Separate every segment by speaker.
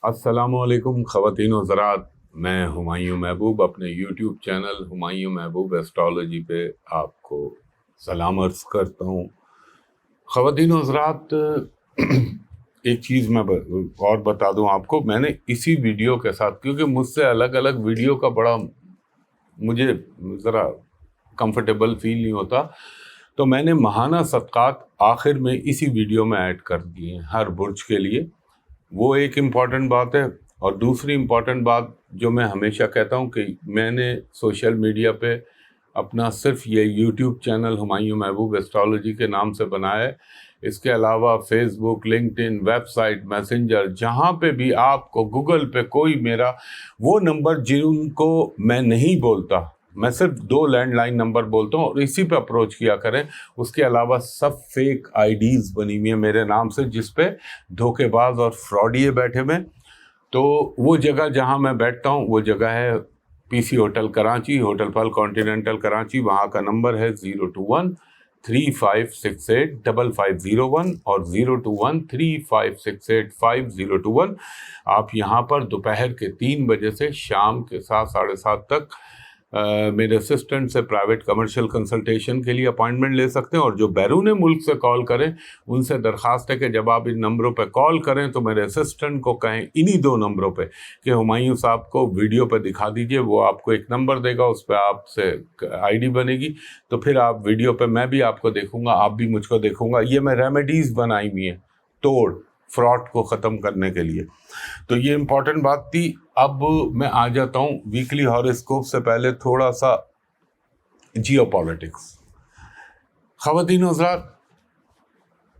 Speaker 1: السلام علیکم خواتین و حضرات، میں ہمایوں محبوب اپنے یوٹیوب چینل ہمایوں محبوب ایسٹرالوجی پہ آپ کو سلام عرض کرتا ہوں۔ خواتین و حضرات، ایک چیز میں اور بتا دوں آپ کو، میں نے اسی ویڈیو کے ساتھ، کیونکہ مجھ سے الگ الگ ویڈیو کا بڑا مجھے ذرا کمفرٹیبل فیل نہیں ہوتا، تو میں نے ماہانہ صدقات آخر میں اسی ویڈیو میں ایڈ کر دیے ہیں ہر برج کے لیے۔ وہ ایک امپورٹنٹ بات ہے۔ اور دوسری امپورٹنٹ بات جو میں ہمیشہ کہتا ہوں کہ میں نے سوشل میڈیا پہ اپنا صرف یہ یوٹیوب چینل ہمایوں محبوب ایسٹرالوجی کے نام سے بنایا ہے۔ اس کے علاوہ فیس بک، لنکڈ ان، ویب سائٹ، میسنجر، جہاں پہ بھی آپ کو گوگل پہ کوئی میرا وہ نمبر جن کو میں نہیں بولتا، میں صرف 2 لینڈ لائن نمبر بولتا ہوں اور اسی پہ اپروچ کیا کریں۔ اس کے علاوہ سب فیک آئی ڈیز بنی ہوئی ہیں میرے نام سے، جس پہ دھوکے باز اور فراڈیے بیٹھے ہوئے۔ تو وہ جگہ جہاں میں بیٹھتا ہوں وہ جگہ ہے پی سی ہوٹل کراچی، ہوٹل پال کانٹیننٹل کراچی۔ وہاں کا نمبر ہے 021-3568-5501 اور 021-3568-5021۔ آپ یہاں پر دوپہر کے 3 بجے سے شام کے 7، 7:30 تک میرے اسسٹنٹ سے پرائیویٹ کمرشل کنسلٹیشن کے لیے اپائنٹمنٹ لے سکتے ہیں۔ اور جو بیرون ملک سے کال کریں ان سے درخواست ہے کہ جب آپ ان نمبروں پہ کال کریں تو میرے اسسٹنٹ کو کہیں انہی 2 نمبروں پہ کہ ہمایوں صاحب کو ویڈیو پہ دکھا دیجئے، وہ آپ کو ایک نمبر دے گا، اس پہ آپ سے آئی ڈی بنے گی، تو پھر آپ ویڈیو پہ میں بھی آپ کو دیکھوں گا، آپ بھی مجھ کو دیکھوں گا۔ یہ میں ریمیڈیز بنائی ہوئی ہیں توڑ فراڈ کو ختم کرنے کے لیے۔ تو یہ امپورٹنٹ بات تھی۔ اب میں آ جاتا ہوں ویکلی ہاروسکوپ سے پہلے تھوڑا سا جیو پالیٹکس۔ خواتین و حضرات،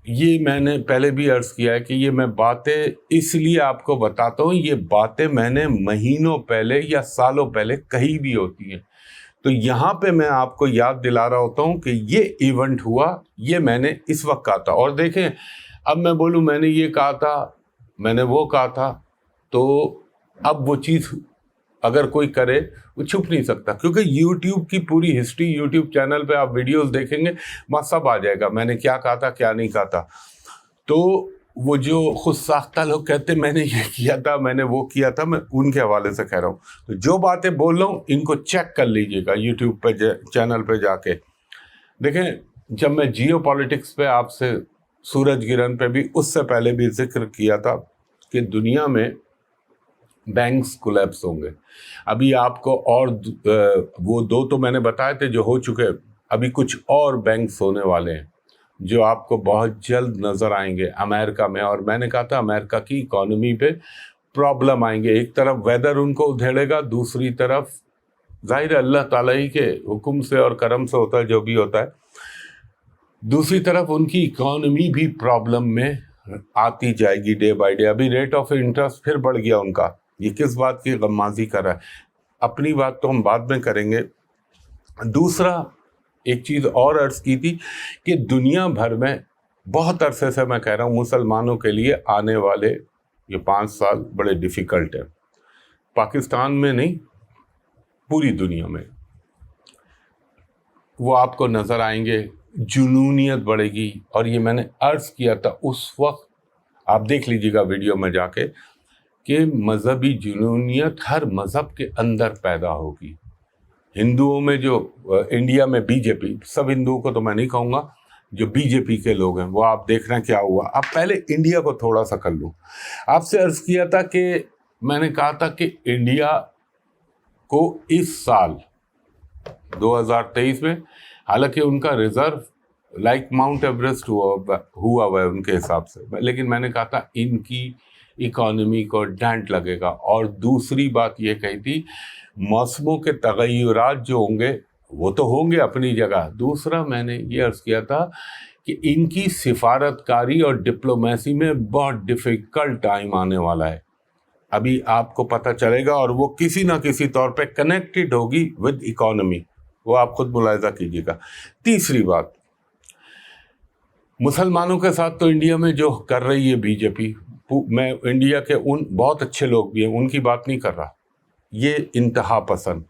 Speaker 1: یہ میں نے پہلے بھی عرض کیا ہے کہ یہ میں باتیں اس لیے آپ کو بتاتا ہوں، یہ باتیں میں نے مہینوں پہلے یا سالوں پہلے کہی بھی ہوتی ہیں، تو یہاں پہ میں آپ کو یاد دلا رہا ہوتا ہوں کہ یہ ایونٹ ہوا، یہ میں نے اس وقت کہا تھا۔ اور دیکھیں، اب میں بولوں میں نے یہ کہا تھا، میں نے وہ کہا تھا، تو اب وہ چیز اگر کوئی کرے وہ چھپ نہیں سکتا، کیونکہ یوٹیوب کی پوری ہسٹری یوٹیوب چینل پہ آپ ویڈیوز دیکھیں گے، وہاں سب آ جائے گا میں نے کیا کہا تھا کیا نہیں کہا تھا۔ تو وہ جو خود ساختہ لوگ کہتے میں نے یہ کیا تھا، میں نے وہ کیا تھا، میں ان کے حوالے سے کہہ رہا ہوں۔ تو جو باتیں بول رہا ہوں ان کو چیک کر لیجئے گا یوٹیوب پہ چینل پہ جا کے۔ دیکھیں، جب میں جیو پالیٹکس پہ آپ سے سورج گرہن پہ بھی اس سے پہلے بھی ذکر کیا تھا کہ دنیا میں بینکس کولیپس ہوں گے۔ ابھی آپ کو اور وہ 2 تو میں نے بتائے تھے جو ہو چکے، ابھی کچھ اور بینکس ہونے والے ہیں جو آپ کو بہت جلد نظر آئیں گے امریکہ میں۔ اور میں نے کہا تھا امریکہ کی اکانومی پہ پرابلم آئیں گے، ایک طرف ویدر ان کو ادھیڑے گا، دوسری طرف ظاہر اللہ تعالیٰ ہی کے حکم سے اور کرم سے ہوتا ہے جو بھی ہوتا ہے، دوسری طرف ان کی اکانومی بھی پرابلم میں آتی جائے گی ڈے بائی ڈے۔ ابھی ریٹ آف انٹرسٹ پھر بڑھ گیا ان کا، یہ کس بات کی غمازی کر رہا ہے؟ اپنی بات تو ہم بعد میں کریں گے۔ دوسرا ایک چیز اور عرض کی تھی کہ دنیا بھر میں بہت عرصے سے میں کہہ رہا ہوں مسلمانوں کے لیے آنے والے یہ 5 سال بڑے ڈیفیکلٹ ہیں، پاکستان میں نہیں پوری دنیا میں۔ وہ آپ کو نظر آئیں گے، جنونیت بڑھے گی، اور یہ میں نے عرض کیا تھا اس وقت، آپ دیکھ لیجیے گا ویڈیو میں جا کے، کہ مذہبی جنونیت ہر مذہب کے اندر پیدا ہوگی۔ ہندوؤں میں جو انڈیا میں بی جے پی، سب ہندوؤں کو تو میں نہیں کہوں گا، جو بی جے پی کے لوگ ہیں وہ آپ دیکھ رہے ہیں کیا ہوا۔ اب پہلے انڈیا کو تھوڑا سا کر لوں۔ آپ سے عرض کیا تھا کہ میں نے کہا تھا کہ انڈیا کو اس سال 2023 میں، حالانکہ ان کا ریزرو لائک ماؤنٹ ایوریسٹ ہوا ہے ان کے حساب سے، لیکن میں نے کہا تھا ان کی اکانومی کو ڈینٹ لگے گا۔ اور دوسری بات یہ کہی تھی موسموں کے تغیرات جو ہوں گے وہ تو ہوں گے اپنی جگہ، دوسرا میں نے یہ عرض کیا تھا کہ ان کی سفارت کاری اور ڈپلومیسی میں بہت ڈیفیکلٹ ٹائم آنے والا ہے۔ ابھی آپ کو پتہ چلے گا، اور وہ کسی نہ کسی طور پہ کنیکٹڈ ہوگی ود اکانومی، وہ آپ خود ملاحظہ کیجیے گا۔ تیسری بات، مسلمانوں کے ساتھ تو انڈیا میں جو کر رہی ہے بی جے پی، میں انڈیا کے ان بہت اچھے لوگ بھی ہیں ان کی بات نہیں کر رہا، یہ انتہا پسند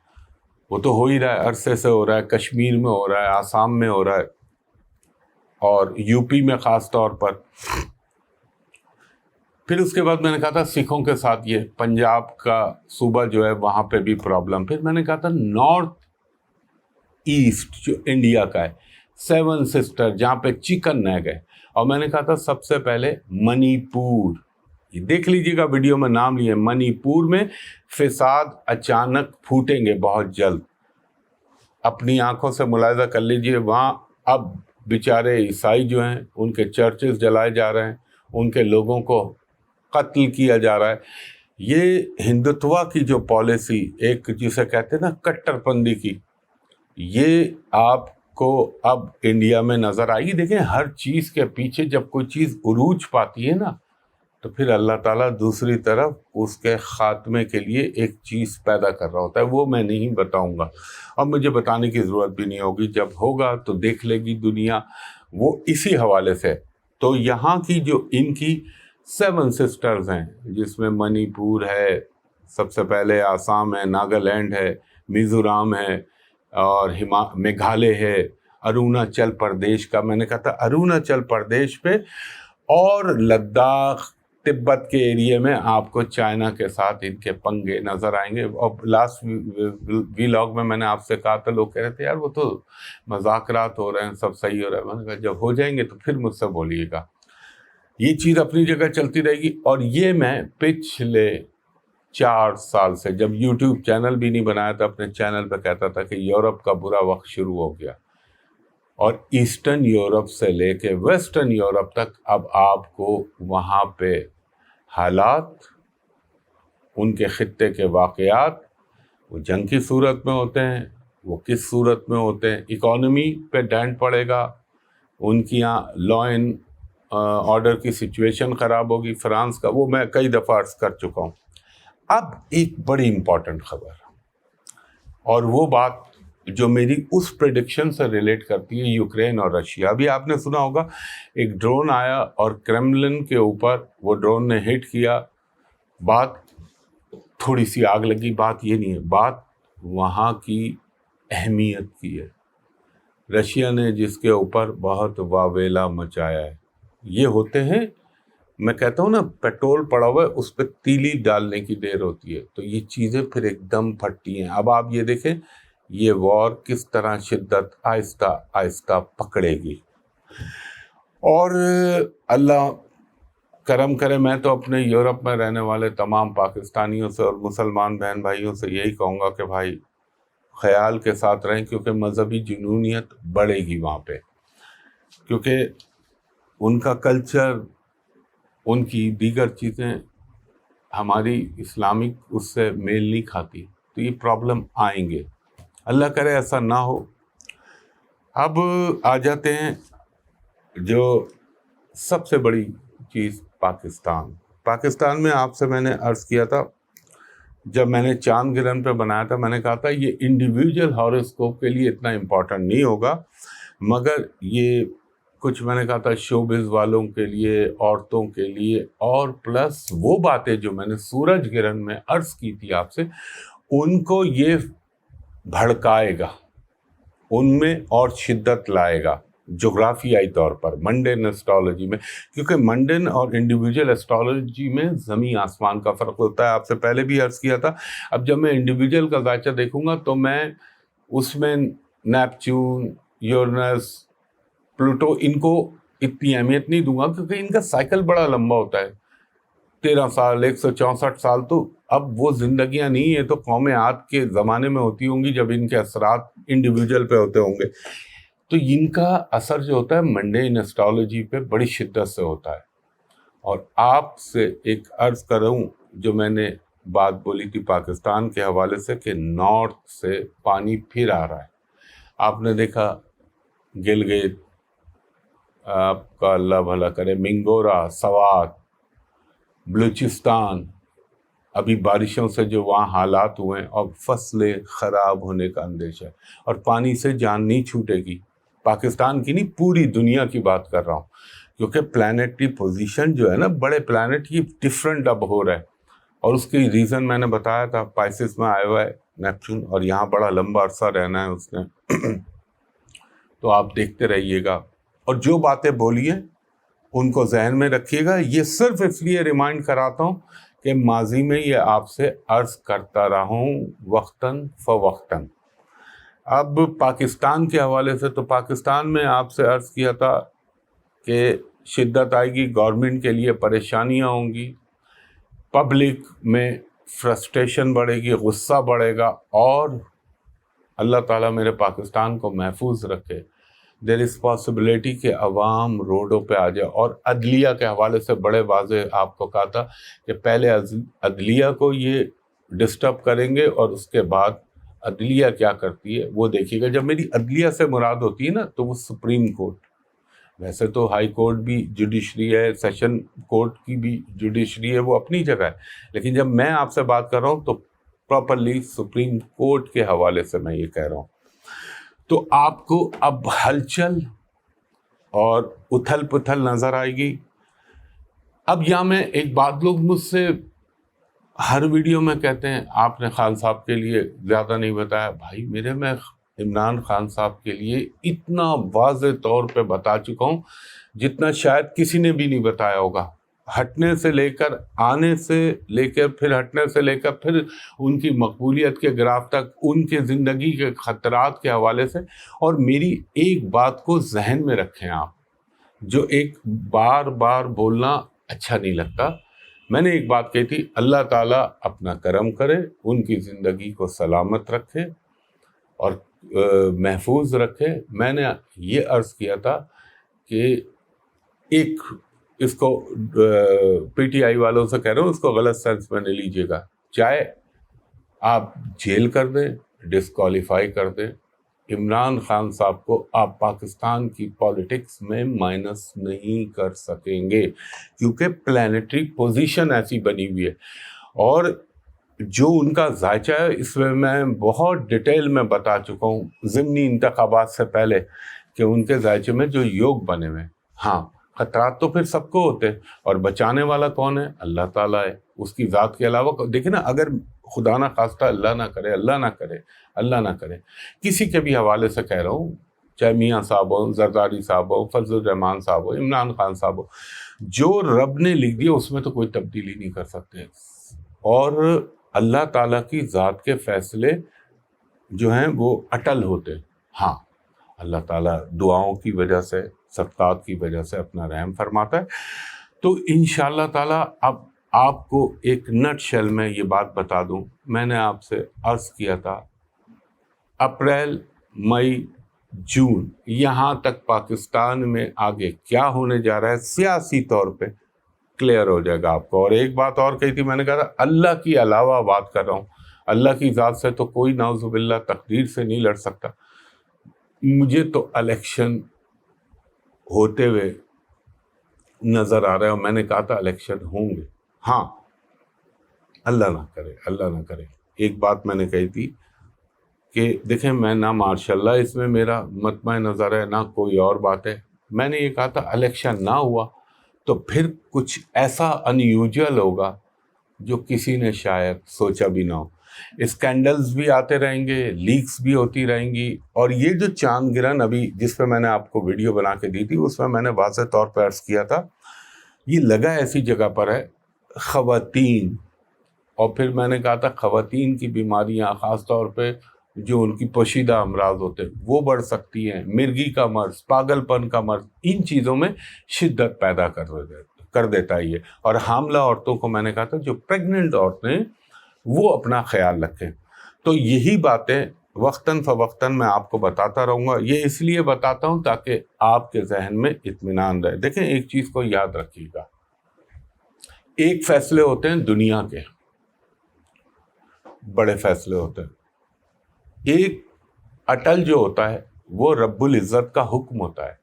Speaker 1: وہ تو ہو ہی رہا ہے، عرصے سے ہو رہا ہے، کشمیر میں ہو رہا ہے، آسام میں ہو رہا ہے، اور یو پی میں خاص طور پر۔ پھر اس کے بعد میں نے کہا تھا سکھوں کے ساتھ یہ پنجاب کا صوبہ جو ہے وہاں پہ بھی پرابلم. پھر میں نے کہا تھا نارتھ ایسٹ جو انڈیا کا ہے 7 سسٹر جہاں پہ چکن نیگ ہے, اور میں نے کہا تھا سب سے پہلے منی پور, دیکھ لیجیے گا ویڈیو میں نام لیے, منی پور میں فساد اچانک پھوٹیں گے بہت جلد. اپنی آنکھوں سے ملاحظہ کر لیجیے, وہاں اب بیچارے عیسائی جو ہیں ان کے چرچز جلائے جا رہے ہیں, ان کے لوگوں کو قتل کیا جا رہا ہے. یہ ہندوتوا کی جو پالیسی ایک جسے کہتے ہیں نا کٹر پنتی کی, یہ آپ کو اب انڈیا میں نظر آئے گی. دیکھیں ہر چیز کے پیچھے جب کوئی چیز عروج پاتی ہے نا تو پھر اللہ تعالیٰ دوسری طرف اس کے خاتمے کے لیے ایک چیز پیدا کر رہا ہوتا ہے. وہ میں نہیں بتاؤں گا, اور مجھے بتانے کی ضرورت بھی نہیں ہوگی, جب ہوگا تو دیکھ لے گی دنیا. وہ اسی حوالے سے تو یہاں کی جو ان کی 7 سسٹرز ہیں جس میں منی پور ہے, سب سے پہلے آسام ہے, ناگالینڈ ہے, میزورام ہے, اور میگھالیہ ہے, اروناچل پردیش کا میں نے کہا تھا اروناچل پردیش پہ, اور لداخ تبت کے ایریے میں آپ کو چائنا کے ساتھ ان کے پنگے نظر آئیں گے. اور لاسٹ ویلاگ میں نے آپ سے کہا تھا, لوگ کہہ رہے تھے یار وہ تو مذاکرات ہو رہے ہیں, سب صحیح ہو رہا ہے. میں نے کہا جب ہو جائیں گے تو پھر مجھ سے بولیے گا. یہ چیز اپنی جگہ چلتی رہے گی. اور یہ میں پچھلے 4 سال سے جب یوٹیوب چینل بھی نہیں بنایا تھا, اپنے چینل پہ کہتا تھا کہ یورپ کا برا وقت شروع ہو گیا, اور ایسٹرن یورپ سے لے کے ویسٹرن یورپ تک اب آپ کو وہاں پہ حالات, ان کے خطے کے واقعات, وہ جنگ کی صورت میں ہوتے ہیں, وہ کس صورت میں ہوتے ہیں, اکانومی پہ ڈینٹ پڑے گا, ان کی یہاں لا اینڈ آرڈر کی سچویشن خراب ہوگی. فرانس کا وہ میں کئی دفعہ عرض کر چکا ہوں. اب ایک بڑی امپورٹنٹ خبر, اور وہ بات جو میری اس پریڈکشن سے ریلیٹ کرتی ہے یوکرین اور رشیا. ابھی آپ نے سنا ہوگا ایک ڈرون آیا اور کرملن کے اوپر وہ ڈرون نے ہٹ کیا, بات تھوڑی سی آگ لگی. بات یہ نہیں ہے, بات وہاں کی اہمیت کی ہے. رشیا نے جس کے اوپر بہت واویلا مچایا ہے. یہ ہوتے ہیں, میں کہتا ہوں نا پیٹرول پڑا ہوا ہے اس پہ تیلی ڈالنے کی دیر ہوتی ہے, تو یہ چیزیں پھر ایک دم پھٹتی ہیں. اب آپ یہ دیکھیں یہ وار کس طرح شدت آہستہ آہستہ پکڑے گی. اور اللہ کرم کرے, میں تو اپنے یورپ میں رہنے والے تمام پاکستانیوں سے اور مسلمان بہن بھائیوں سے یہی کہوں گا کہ بھائی خیال کے ساتھ رہیں, کیونکہ مذہبی جنونیت بڑھے گی وہاں پہ, کیونکہ ان کا کلچر, ان کی دیگر چیزیں ہماری اسلامک اس سے میل نہیں کھاتی, تو یہ پرابلم آئیں گے. اللہ کرے ایسا نہ ہو. اب آ جاتے ہیں جو سب سے بڑی چیز, پاکستان. پاکستان میں آپ سے میں نے عرض کیا تھا, جب میں نے چاند گرہن پہ بنایا تھا, میں نے کہا تھا یہ انڈیویجول ہاروسکوپ کے لیے اتنا امپورٹنٹ نہیں ہوگا, مگر یہ کچھ میں نے کہا تھا شوبز والوں کے لیے, عورتوں کے لیے, اور پلس وہ باتیں جو میں نے سورج گرہن میں عرض کی تھی آپ سے, ان کو یہ بھڑکائے گا, ان میں اور شدت لائے گا جغرافیائی طور پر, منڈین اسٹرالوجی میں. کیونکہ منڈین اور انڈیویجول اسٹرالوجی میں زمین آسمان کا فرق ہوتا ہے. آپ سے پہلے بھی عرض کیا تھا. اب جب میں انڈیویجول کا ذائچہ دیکھوں گا تو میں اس میں نیپچون, یورنس, پلوٹو, ان کو اتنی اہمیت نہیں دوں گا, کیونکہ ان کا سائیکل بڑا لمبا ہوتا ہے, 13 سال, 164 سال. تو اب وہ زندگیاں نہیں ہیں, تو قوم عاد کے زمانے میں ہوتی ہوں گی جب ان کے اثرات انڈیویجول پہ ہوتے ہوں گے. تو ان کا اثر جو ہوتا ہے منڈین اسٹرالوجی پہ بڑی شدت سے ہوتا ہے. اور آپ سے ایک عرض کروں جو میں نے بات بولی تھی پاکستان کے حوالے سے, کہ نارتھ سے پانی پھر آ رہا ہے. آپ نے دیکھا گلگت, آپ کا اللہ بھلا کرے, منگورا, سوات, بلوچستان, ابھی بارشوں سے جو وہاں حالات ہوئے ہیں, اور فصلیں خراب ہونے کا اندیشہ ہے. اور پانی سے جان نہیں چھوٹے گی, پاکستان کی نہیں پوری دنیا کی بات کر رہا ہوں, کیونکہ پلانیٹری پوزیشن جو ہے نا, بڑے پلانٹ یہ ڈفرینٹ اب ہو رہا ہے. اور اس کی ریزن میں نے بتایا تھا, پائسس میں آیا ہوا ہے نیپچون, اور یہاں بڑا لمبا عرصہ رہنا ہے اس نے. تو آپ دیکھتے رہیے گا. اور جو باتیں بولی ہیں ان کو ذہن میں رکھیے گا. یہ صرف اس لیے ریمائنڈ کراتا ہوں کہ ماضی میں یہ آپ سے عرض کرتا رہا ہوں وقتاً فوقتاً. اب پاکستان کے حوالے سے تو پاکستان میں آپ سے عرض کیا تھا کہ شدت آئے گی, گورنمنٹ کے لیے پریشانیاں ہوں گی, پبلک میں فرسٹریشن بڑھے گی, غصہ بڑھے گا, اور اللہ تعالیٰ میرے پاکستان کو محفوظ رکھے. دیر از پاسبلٹی کہ عوام روڈوں پہ آ جائے. اور عدلیہ کے حوالے سے بڑے واضح آپ کو کہا تھا کہ پہلے عدلیہ کو یہ ڈسٹرب کریں گے اور اس کے بعد عدلیہ کیا کرتی ہے وہ دیکھیے گا. جب میری عدلیہ سے مراد ہوتی ہے نا تو وہ سپریم کورٹ, ویسے تو ہائی کورٹ بھی جوڈیشری ہے, سیشن کورٹ کی بھی جوڈیشری ہے, وہ اپنی جگہ ہے, لیکن جب میں آپ سے بات کر رہا ہوں تو پراپرلی سپریم کورٹ کے حوالے سے میں یہ کہہ رہا ہوں. تو آپ کو اب ہلچل اور اتھل پتھل نظر آئے گی. اب یہاں میں ایک بات, لوگ مجھ سے ہر ویڈیو میں کہتے ہیں آپ نے خان صاحب کے لیے زیادہ نہیں بتایا. بھائی میرے, میں عمران خان صاحب کے لیے اتنا واضح طور پہ بتا چکا ہوں جتنا شاید کسی نے بھی نہیں بتایا ہوگا. ہٹنے سے لے کر, آنے سے لے کر, پھر ہٹنے سے لے کر, پھر ان کی مقبولیت کے گراف تک, ان کے زندگی کے خطرات کے حوالے سے. اور میری ایک بات کو ذہن میں رکھیں آپ, جو ایک بار بار بولنا اچھا نہیں لگتا. میں نے ایک بات کہی تھی, اللہ تعالیٰ اپنا کرم کرے, ان کی زندگی کو سلامت رکھے اور محفوظ رکھے. میں نے یہ عرض کیا تھا کہ ایک, اس کو پی ٹی آئی والوں سے کہہ رہا ہوں, اس کو غلط سینس میں نہیں لیجیے گا, چاہے آپ جیل کر دیں, ڈسکوالیفائی کر دیں, عمران خان صاحب کو آپ پاکستان کی پالیٹکس میں مائنس نہیں کر سکیں گے, کیونکہ پلانیٹری پوزیشن ایسی بنی ہوئی ہے. اور جو ان کا ذائچہ ہے اس میں بہت ڈیٹیل میں بتا چکا ہوں ضمنی انتخابات سے پہلے کہ ان کے ذائچے میں جو یوگ بنے ہوئے. ہاں خطرات تو پھر سب کو ہوتے ہیں, اور بچانے والا کون ہے؟ اللہ تعالیٰ ہے. اس کی ذات کے علاوہ دیکھیں نا, اگر خدا نہ خواستہ اللہ نہ کرے, اللہ نہ کرے, کسی کے بھی حوالے سے کہہ رہا ہوں, چاہے میاں صاحب ہو, زرداری صاحب ہو, فضل الرحمان صاحب ہو, عمران خان صاحب ہو, جو رب نے لکھ دیا اس میں تو کوئی تبدیلی نہیں کر سکتے. اور اللہ تعالیٰ کی ذات کے فیصلے جو ہیں وہ اٹل ہوتے. ہاں اللہ تعالیٰ دعاؤں کی وجہ سے, صدقات کی وجہ سے اپنا رحم فرماتا ہے. تو انشاءاللہ تعالیٰ اب آپ کو ایک نٹ شیل میں یہ بات بتا دوں, میں نے آپ سے عرض کیا تھا اپریل, مئی, جون, یہاں تک پاکستان میں آگے کیا ہونے جا رہا ہے سیاسی طور پہ کلیئر ہو جائے گا آپ کو. اور ایک بات اور کہی تھی, میں نے کہا تھا اللہ کی علاوہ بات کر رہا ہوں, اللہ کی ذات سے تو کوئی نعوذ باللہ تقدیر سے نہیں لڑ سکتا. مجھے تو الیکشن ہوتے ہوئے نظر آ رہا ہے, اور میں نے کہا تھا الیکشن ہوں گے. ہاں اللہ نہ کرے. ایک بات میں نے کہی تھی کہ دیکھیں میں نہ ماشاء اللہ اس میں میرا مطمع نظر ہے, نہ کوئی اور بات ہے. میں نے یہ کہا تھا الیکشن نہ ہوا تو پھر کچھ ایسا ان یوزول ہوگا جو کسی نے شاید سوچا بھی نہ ہو. اسکینڈلز بھی آتے رہیں گے, لیکس بھی ہوتی رہیں گی. اور یہ جو چاند گرہن ابھی جس پہ میں نے آپ کو ویڈیو بنا کے دی تھی, اس میں میں نے واضح طور پہ عرض کیا تھا یہ لگا ایسی جگہ پر ہے خواتین. اور پھر میں نے کہا تھا خواتین کی بیماریاں, خاص طور پہ جو ان کی پوشیدہ امراض ہوتے ہیں وہ بڑھ سکتی ہیں. مرگی کا مرض, پاگل پن کا مرض, ان چیزوں میں شدت پیدا کر دیتا ہے یہ. اور حاملہ عورتوں کو میں نے کہا تھا, جو پریگننٹ عورتیں وہ اپنا خیال رکھیں. تو یہی باتیں وقتاً فوقتاً میں آپ کو بتاتا رہوں گا. یہ اس لیے بتاتا ہوں تاکہ آپ کے ذہن میں اطمینان رہے. دیکھیں ایک چیز کو یاد رکھیے گا, ایک فیصلے ہوتے ہیں دنیا کے, بڑے فیصلے ہوتے ہیں. ایک اٹل جو ہوتا ہے وہ رب العزت کا حکم ہوتا ہے,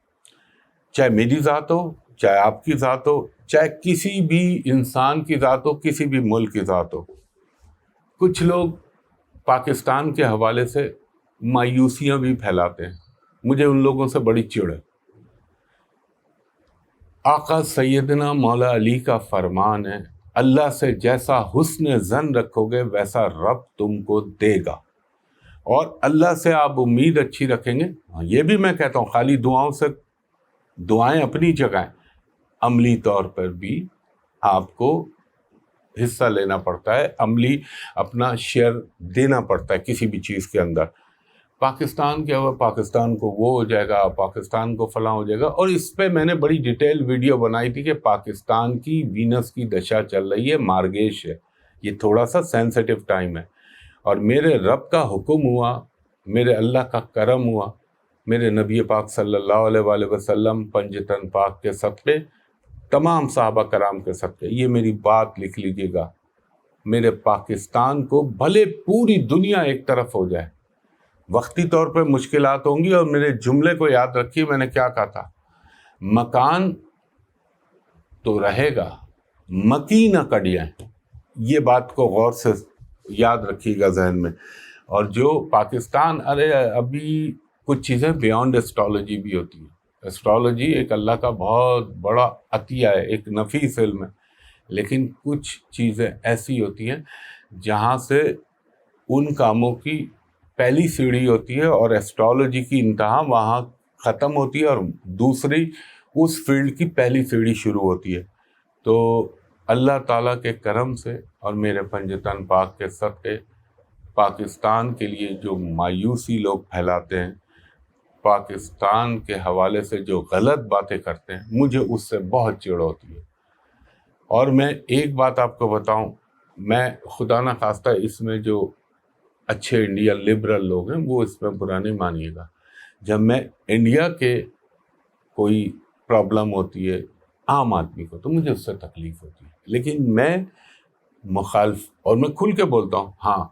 Speaker 1: چاہے میری ذات ہو, چاہے آپ کی ذات ہو, چاہے کسی بھی انسان کی ذات ہو, کسی بھی ملک کی ذات ہو. کچھ لوگ پاکستان کے حوالے سے مایوسیاں بھی پھیلاتے ہیں, مجھے ان لوگوں سے بڑی چڑ ہے. آقا سیدنا مولا علی کا فرمان ہے, اللہ سے جیسا حسن ظن رکھو گے ویسا رب تم کو دے گا. اور اللہ سے آپ امید اچھی رکھیں گے. یہ بھی میں کہتا ہوں خالی دعاؤں سے, دعائیں اپنی جگہ ہیں, عملی طور پر بھی آپ کو حصہ لینا پڑتا ہے، عملی اپنا شیئر دینا پڑتا ہے کسی بھی چیز کے اندر۔ پاکستان کیا ہوا، پاکستان کو وہ ہو جائے گا، پاکستان کو فلاں ہو جائے گا، اور اس پہ میں نے بڑی ڈیٹیل ویڈیو بنائی تھی کہ پاکستان کی وینس کی دشا چل رہی ہے، مارگیش ہے، یہ تھوڑا سا سینسیٹیو ٹائم ہے، اور میرے رب کا حکم ہوا، میرے اللہ کا کرم ہوا، میرے نبی پاک صلی اللہ علیہ وآلہ وسلم پنجتن پاک کے صدقے، تمام صحابہ کرام کے صدقے، یہ میری بات لکھ لیجیے گا، میرے پاکستان کو بھلے پوری دنیا ایک طرف ہو جائے، وقتی طور پہ مشکلات ہوں گی، اور میرے جملے کو یاد رکھیے میں نے کیا کہا تھا، مکان تو رہے گا، مکی نہ کٹ جائیں، یہ بات کو غور سے یاد رکھیے گا ذہن میں۔ اور جو پاکستان، ابھی کچھ چیزیں بیانڈ ایسٹرالوجی بھی ہوتی ہیں، ایسٹرالوجی ایک اللہ کا بہت بڑا عطیہ ہے، ایک نفیس علم ہے، لیکن کچھ چیزیں ایسی ہوتی ہیں جہاں سے ان کاموں کی پہلی سیڑھی ہوتی ہے، اور ایسٹرالوجی کی انتہا وہاں ختم ہوتی ہے، اور دوسری اس فیلڈ کی پہلی سیڑھی شروع ہوتی ہے۔ تو اللہ تعالیٰ کے کرم سے اور میرے پنجتن پاک کے صدقے، پاکستان کے لیے جو مایوسی لوگ پھیلاتے ہیں، پاکستان کے حوالے سے جو غلط باتیں کرتے ہیں، مجھے اس سے بہت چڑ ہوتی ہے۔ اور میں ایک بات آپ کو بتاؤں، میں خدا نہ خواستہ اس میں جو اچھے انڈین لبرل لوگ ہیں وہ اس میں برا نہیں مانیے گا، جب میں انڈیا کے کوئی پرابلم ہوتی ہے عام آدمی کو تو مجھے اس سے تکلیف ہوتی ہے، لیکن میں مخالف، اور میں کھل کے بولتا ہوں، ہاں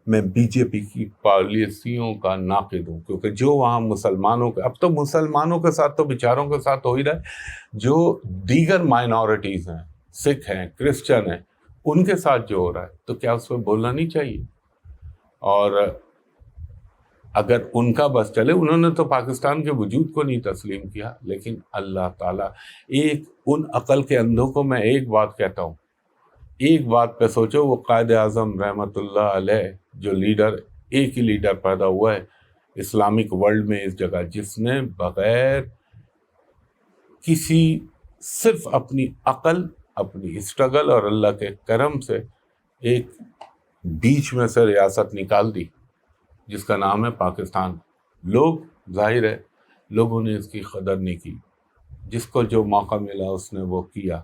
Speaker 1: میں بی جے پی کی پالیسیوں کا ناقد ہوں، کیونکہ جو وہاں مسلمانوں کے، اب تو مسلمانوں کے ساتھ تو بیچاروں کے ساتھ ہو ہی رہا ہے، جو دیگر مائنورٹیز ہیں، سکھ ہیں، کرسچن ہیں، ان کے ساتھ جو ہو رہا ہے، تو کیا اس پہ بولنا نہیں چاہیے؟ اور اگر ان کا بس چلے، انہوں نے تو پاکستان کے وجود کو نہیں تسلیم کیا، لیکن اللہ تعالیٰ، ایک ان عقل کے اندھوں کو میں ایک بات کہتا ہوں، ایک بات پہ سوچو، وہ قائد اعظم رحمۃ اللہ علیہ جو لیڈر، ایک ہی لیڈر پیدا ہوا ہے اسلامک ورلڈ میں اس جگہ، جس نے بغیر کسی، صرف اپنی عقل، اپنی اسٹرگل اور اللہ کے کرم سے ایک بیچ میں سے ریاست نکال دی جس کا نام ہے پاکستان۔ لوگ، ظاہر ہے لوگوں نے اس کی قدر نہیں کی، جس کو جو موقع ملا اس نے وہ کیا،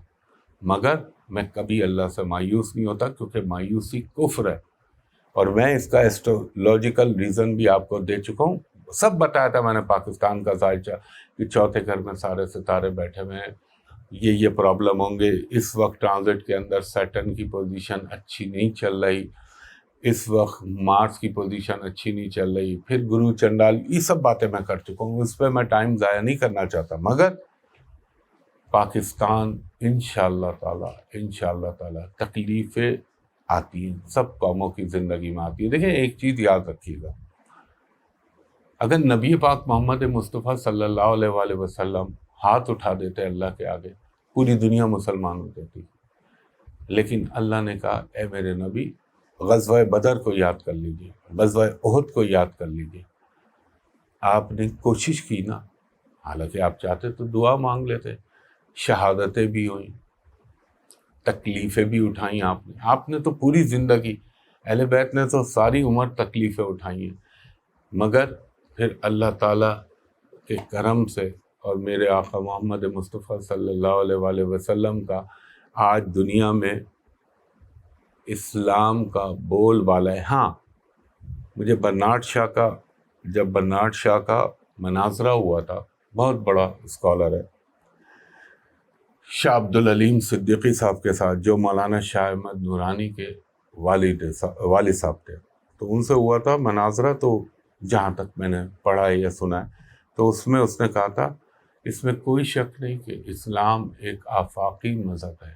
Speaker 1: مگر میں کبھی اللہ سے مایوس نہیں ہوتا، کیونکہ مایوسی کفر ہے، اور میں اس کا ایسٹرولوجیکل ریزن بھی آپ کو دے چکا ہوں، سب بتایا تھا میں نے پاکستان کا ذائچہ، کہ چوتھے گھر میں سارے ستارے بیٹھے ہوئے ہیں، یہ پرابلم ہوں گے، اس وقت ٹرانزٹ کے اندر سیٹرن کی پوزیشن اچھی نہیں چل رہی، اس وقت مارس کی پوزیشن اچھی نہیں چل رہی، پھر گرو چنڈال، یہ سب باتیں میں کر چکا ہوں، اس پہ میں ٹائم ضائع نہیں کرنا چاہتا، مگر پاکستان انشاءاللہ تعالی تکلیفیں آتی ہیں، سب قوموں کی زندگی میں آتی ہے۔ دیکھیں ایک چیز یاد رکھیے گا، اگر نبی پاک محمد مصطفیٰ صلی اللہ علیہ وآلہ وسلم ہاتھ اٹھا دیتے اللہ کے آگے، پوری دنیا مسلمان ہو جاتی، لیکن اللہ نے کہا اے میرے نبی، غزوہ بدر کو یاد کر لیجیے، غزوہ احد کو یاد کر لیجیے، آپ نے کوشش کی نا، حالانکہ آپ چاہتے تو دعا مانگ لیتے، شہادتیں بھی ہوئیں، تکلیفیں بھی اٹھائیں، آپ نے تو پوری زندگی، اہل بیت نے تو ساری عمر تکلیفیں اٹھائی ہیں، مگر پھر اللہ تعالیٰ کے کرم سے اور میرے آقا محمد مصطفیٰ صلی اللہ علیہ وآلہ وسلم کا آج دنیا میں اسلام کا بول بالا ہے۔ ہاں، مجھے جب برنارڈ شاہ کا مناظرہ ہوا تھا، بہت بڑا اسکالر ہے، شاہ عبد العلیم صدیقی صاحب کے ساتھ، جو مولانا شاہ احمد نورانی کے والد صاحب تھے، تو ان سے ہوا تھا مناظرہ، تو جہاں تک میں نے پڑھا ہے یا سنا ہے، تو اس میں اس نے کہا تھا اس میں کوئی شک نہیں کہ اسلام ایک آفاقی مذہب ہے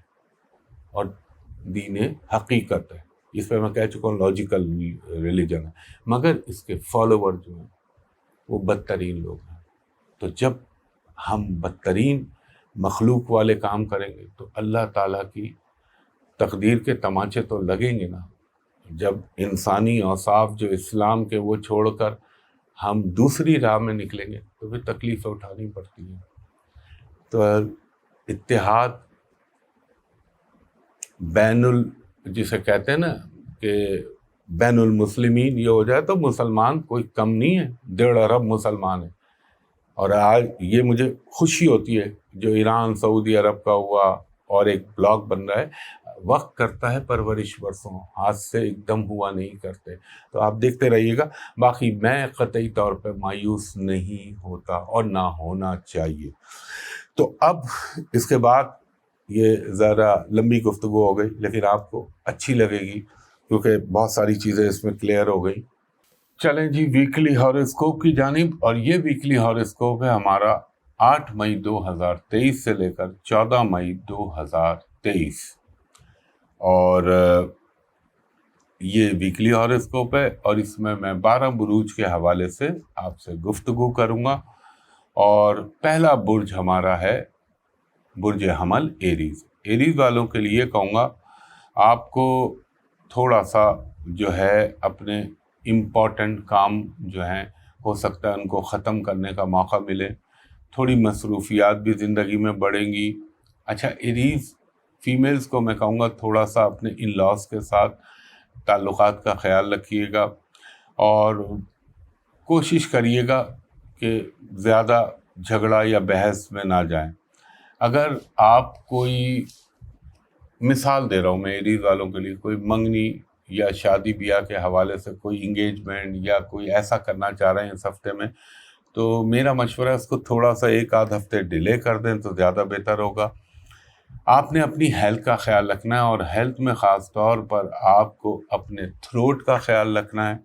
Speaker 1: اور دین حقیقت ہے، اس پہ میں کہہ چکا ہوں لاجیکل ریلیجن ہے، مگر اس کے فالوور جو ہیں وہ بدترین لوگ ہیں۔ تو جب ہم بدترین مخلوق والے کام کریں گے تو اللہ تعالیٰ کی تقدیر کے تماچے تو لگیں گے نا۔ جب انسانی اوصاف جو اسلام کے وہ چھوڑ کر ہم دوسری راہ میں نکلیں گے تو پھر تکلیفیں اٹھانی پڑتی ہیں۔ تو اتحاد جسے کہتے ہیں نا کہ بین المسلمین یہ ہو جائے تو مسلمان کوئی کم نہیں ہے، 1.5 ارب مسلمان ہے. اور آج یہ مجھے خوشی ہوتی ہے جو ایران سعودی عرب کا ہوا اور ایک بلاک بن رہا ہے. وقت کرتا ہے پرورش برسوں، ہاتھ سے ایک دم ہوا نہیں کرتے. تو آپ دیکھتے رہیے گا. باقی میں قطعی طور پہ مایوس نہیں ہوتا اور نہ ہونا چاہیے. تو اب اس کے بعد یہ ذرا لمبی گفتگو ہو گئی لیکن آپ کو اچھی لگے گی کیونکہ بہت ساری چیزیں اس میں کلیئر ہو گئی. چلیں جی ویکلی ہاروسکوپ کی جانب. اور یہ ویکلی ہاروسکوپ ہے ہمارا 8 مئی 2023 سے لے کر 14 مئی 2023. اور یہ ویکلی ہاروسکوپ ہے اور اس میں 12 بروج کے حوالے سے آپ سے گفتگو کروں گا. اور پہلا برج ہمارا ہے برج حمل ایریز. ایریز والوں کے لیے کہوں گا آپ کو تھوڑا سا جو ہے اپنے امپورٹنٹ کام جو ہیں ہو سکتا ہے ان کو ختم کرنے کا موقع ملے. تھوڑی مصروفیات بھی زندگی میں بڑھیں گی. اچھا ایریز فیمیلز کو میں کہوں گا تھوڑا سا اپنے ان لاس کے ساتھ تعلقات کا خیال رکھیے گا اور کوشش کریے گا کہ زیادہ جھگڑا یا بحث میں نہ جائیں. اگر آپ کوئی مثال دے رہا ہوں میں ایریز والوں کے لیے، کوئی منگنی یا شادی بیاہ کے حوالے سے کوئی انگیجمنٹ یا کوئی ایسا کرنا چاہ رہے ہیں اس ہفتے میں، تو میرا مشورہ ہے اس کو تھوڑا سا 1-8 ہفتے ڈیلے کر دیں تو زیادہ بہتر ہوگا. آپ نے اپنی ہیلتھ کا خیال رکھنا ہے اور ہیلتھ میں خاص طور پر آپ کو اپنے تھروٹ کا خیال رکھنا ہے.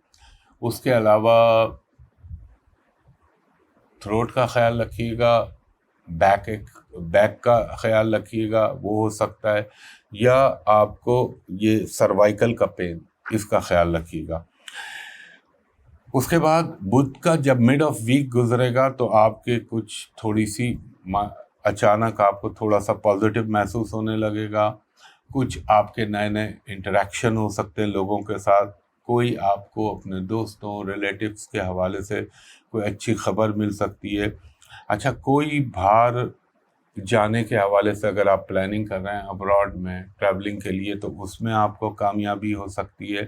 Speaker 1: اس کے علاوہ تھروٹ کا خیال رکھیے گا، بیک کا خیال رکھیے گا، وہ ہو سکتا ہے، یا آپ کو یہ سروائیکل کا پین اس کا خیال رکھیے گا. اس کے بعد بدھ کا جب مڈ آف ویک گزرے گا تو آپ کے کچھ تھوڑی سی اچانک آپ کو تھوڑا سا پازیٹیو محسوس ہونے لگے گا. کچھ آپ کے نئے انٹریکشن ہو سکتے ہیں لوگوں کے ساتھ. کوئی آپ کو اپنے دوستوں ریلیٹیوز کے حوالے سے کوئی اچھی خبر مل سکتی ہے. اچھا کوئی باہر جانے کے حوالے سے اگر آپ پلاننگ کر رہے ہیں ابراڈ میں ٹریولنگ کے لیے تو اس میں آپ کو کامیابی ہو سکتی ہے.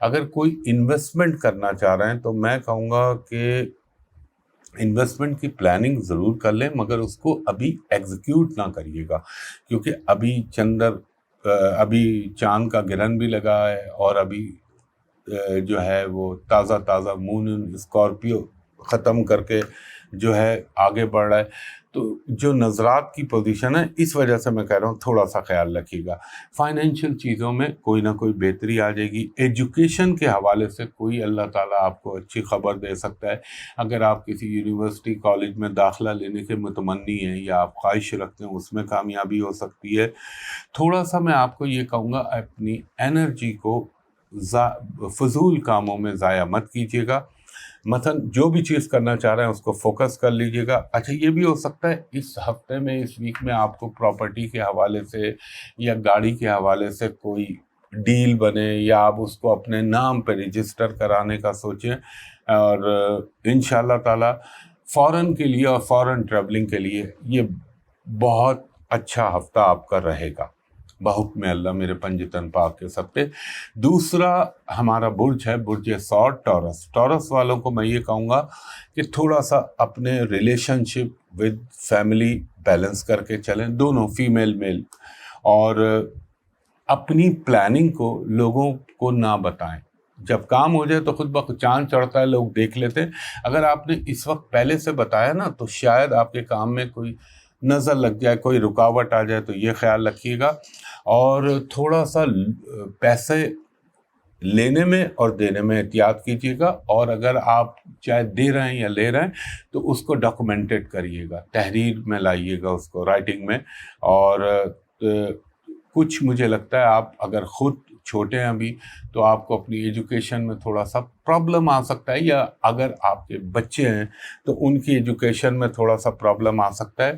Speaker 1: اگر کوئی انویسٹمنٹ کرنا چاہ رہے ہیں تو میں کہوں گا کہ انویسٹمنٹ کی پلاننگ ضرور کر لیں مگر اس کو ابھی ایگزیکیوٹ نہ کریے گا کیونکہ ابھی چاند کا گرہن بھی لگا ہے اور ابھی جو ہے وہ تازہ مون اسکارپیو ختم کر کے جو ہے آگے بڑھ رہا ہے. تو جو نظرات کی پوزیشن ہے اس وجہ سے میں کہہ رہا ہوں تھوڑا سا خیال رکھیے گا. فائنینشیل چیزوں میں کوئی نہ کوئی بہتری آ جائے گی. ایجوکیشن کے حوالے سے کوئی اللہ تعالیٰ آپ کو اچھی خبر دے سکتا ہے. اگر آپ کسی یونیورسٹی کالج میں داخلہ لینے کے متمنی ہیں یا آپ خواہش رکھتے ہیں اس میں کامیابی ہو سکتی ہے. تھوڑا سا میں آپ کو یہ کہوں گا اپنی انرجی کو فضول کاموں میں ضائع مت کیجیے گا. مثلا جو بھی چیز کرنا چاہ رہے ہیں اس کو فوکس کر لیجیے گا. اچھا یہ بھی ہو سکتا ہے اس ہفتے میں اس ویک میں آپ کو پراپرٹی کے حوالے سے یا گاڑی کے حوالے سے کوئی ڈیل بنے یا آپ اس کو اپنے نام پہ رجسٹر کرانے کا سوچیں. اور انشاءاللہ تعالی فورن کے لیے اور فورن ٹریولنگ کے لیے یہ بہت اچھا ہفتہ آپ کا رہے گا بحکم اللہ میرے پنجتن پاک کے سب پہ. دوسرا ہمارا برج ہے برج سور ٹورس والوں کو میں یہ کہوں گا کہ تھوڑا سا اپنے relation ship with family balance کر کے چلیں دونوں فیمیل میل. اور اپنی پلاننگ کو لوگوں کو نہ بتائیں. جب کام ہو جائے تو خود بخود چاند چڑھتا ہے لوگ دیکھ لیتے ہیں. اگر آپ نے اس وقت پہلے سے بتایا نا تو شاید آپ کے کام میں کوئی نظر لگ جائے کوئی رکاوٹ آ جائے. تو یہ خیال رکھیے گا. اور تھوڑا سا پیسے لینے میں اور دینے میں احتیاط کیجیے گا. اور اگر آپ چاہے دے رہے ہیں یا لے رہے ہیں تو اس کو ڈاکومنٹڈ کریے گا، تحریر میں لائیے گا اس کو، رائٹنگ میں. اور کچھ مجھے لگتا ہے آپ اگر خود چھوٹے ہیں ابھی تو آپ کو اپنی ایجوکیشن میں تھوڑا سا پرابلم آ سکتا ہے، یا اگر آپ کے بچے ہیں تو ان کی ایجوکیشن میں تھوڑا سا پرابلم آ سکتا ہے.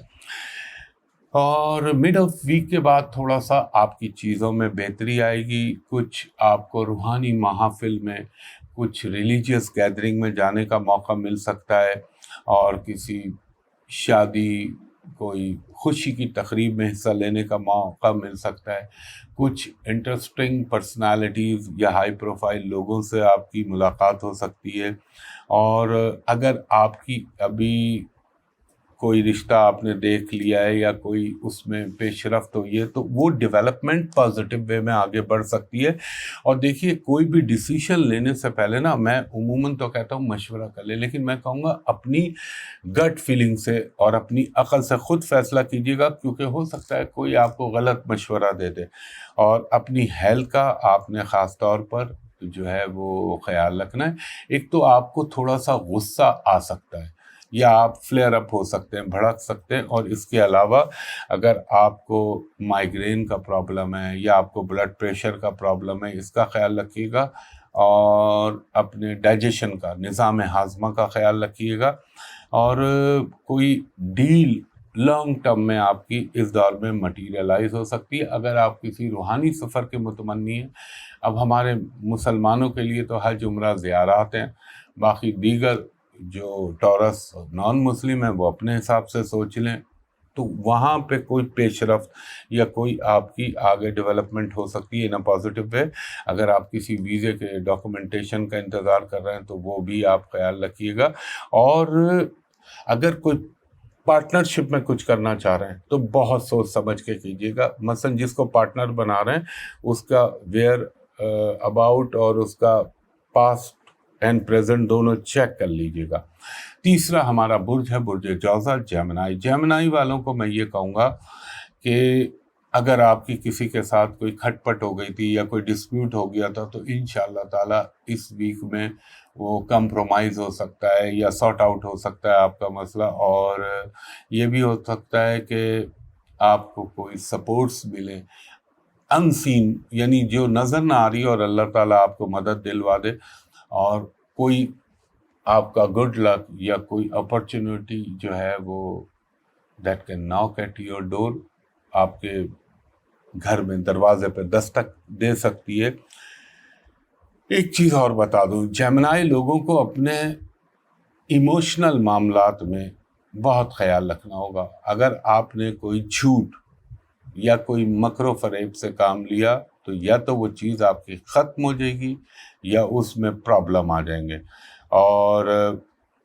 Speaker 1: اور مڈ آف ویک کے بعد تھوڑا سا آپ کی چیزوں میں بہتری آئے گی. کچھ آپ کو روحانی محافل میں کچھ ریلیجیس گیدرنگ میں جانے کا موقع مل سکتا ہے. اور کسی شادی کوئی خوشی کی تقریب میں حصہ لینے کا موقع مل سکتا ہے، کچھ انٹرسٹنگ پرسنالٹیز یا ہائی پروفائل لوگوں سے آپ کی ملاقات ہو سکتی ہے، اور اگر آپ کی ابھی کوئی رشتہ آپ نے دیکھ لیا ہے یا کوئی اس میں پیش رفت ہوئی ہے تو وہ ڈیولپمنٹ پازیٹیو وے میں آگے بڑھ سکتی ہے۔ اور دیکھیے کوئی بھی ڈیسیشن لینے سے پہلے نا، میں عموماً تو کہتا ہوں مشورہ کر لیں، لیکن میں کہوں گا اپنی گٹ فیلنگ سے اور اپنی عقل سے خود فیصلہ کیجیے گا، کیونکہ ہو سکتا ہے کوئی آپ کو غلط مشورہ دے دے۔ اور اپنی ہیلتھ کا آپ نے خاص طور پر جو ہے وہ خیال رکھنا ہے۔ ایک تو آپ کو تھوڑا سا غصہ آ سکتا ہے، یا آپ فلیئر اپ ہو سکتے ہیں، بھڑک سکتے ہیں، اور اس کے علاوہ اگر آپ کو مائیگرین کا پرابلم ہے یا آپ کو بلڈ پریشر کا پرابلم ہے، اس کا خیال رکھیے گا، اور اپنے ڈائجیشن کا، نظام ہاضمہ کا خیال رکھیے گا۔ اور کوئی ڈیل لانگ ٹرم میں آپ کی اس دور میں مٹیریلائز ہو سکتی ہے اگر آپ کسی روحانی سفر کے متمنی ہیں۔ اب ہمارے مسلمانوں کے لیے تو حج عمرہ زیارات ہیں، باقی دیگر جو ٹورس نان مسلم ہیں وہ اپنے حساب سے سوچ لیں، تو وہاں پہ کوئی پیش رفت یا کوئی آپ کی آگے ڈیولپمنٹ ہو سکتی ہے ان اے پازیٹیو وے۔ اگر آپ کسی ویزے کے ڈاکومنٹیشن کا انتظار کر رہے ہیں تو وہ بھی آپ خیال رکھیے گا۔ اور اگر کوئی پارٹنرشپ میں کچھ کرنا چاہ رہے ہیں تو بہت سوچ سمجھ کے کیجیے گا، مثلا جس کو پارٹنر بنا رہے ہیں اس کا ویئر اباؤٹ اور اس کا پاسٹ اینڈ پریزنٹ دونوں چیک کر لیجیے گا۔ تیسرا ہمارا برج ہے برج جوزا، جیمنائی۔ جیمنائی والوں کو میں یہ کہوں گا کہ اگر آپ کی کسی کے ساتھ کوئی کھٹ پٹ ہو گئی تھی یا کوئی ڈسپیوٹ ہو گیا تھا تو انشاءاللہ تعالیٰ اس ویک میں وہ کمپرومائز ہو سکتا ہے یا سارٹ آؤٹ ہو سکتا ہے آپ کا مسئلہ، اور یہ بھی ہو سکتا ہے کہ آپ کو کوئی سپورٹس ملے ان سین، یعنی جو نظر نہ آ رہی، اور اللہ تعالیٰ آپ کو مدد دلوا دے، اور کوئی آپ کا گڈ لک یا کوئی اپرچونیٹی جو ہے وہ دیٹ کین ناک ایٹ یور ڈور، آپ کے گھر میں دروازے پہ دستک دے سکتی ہے۔ ایک چیز اور بتا دوں، جیمنائی لوگوں کو اپنے ایموشنل معاملات میں بہت خیال رکھنا ہوگا۔ اگر آپ نے کوئی جھوٹ یا کوئی مکر و فریب سے کام لیا تو یا تو وہ چیز آپ کی ختم ہو جائے گی یا اس میں پرابلم آ جائیں گے۔ اور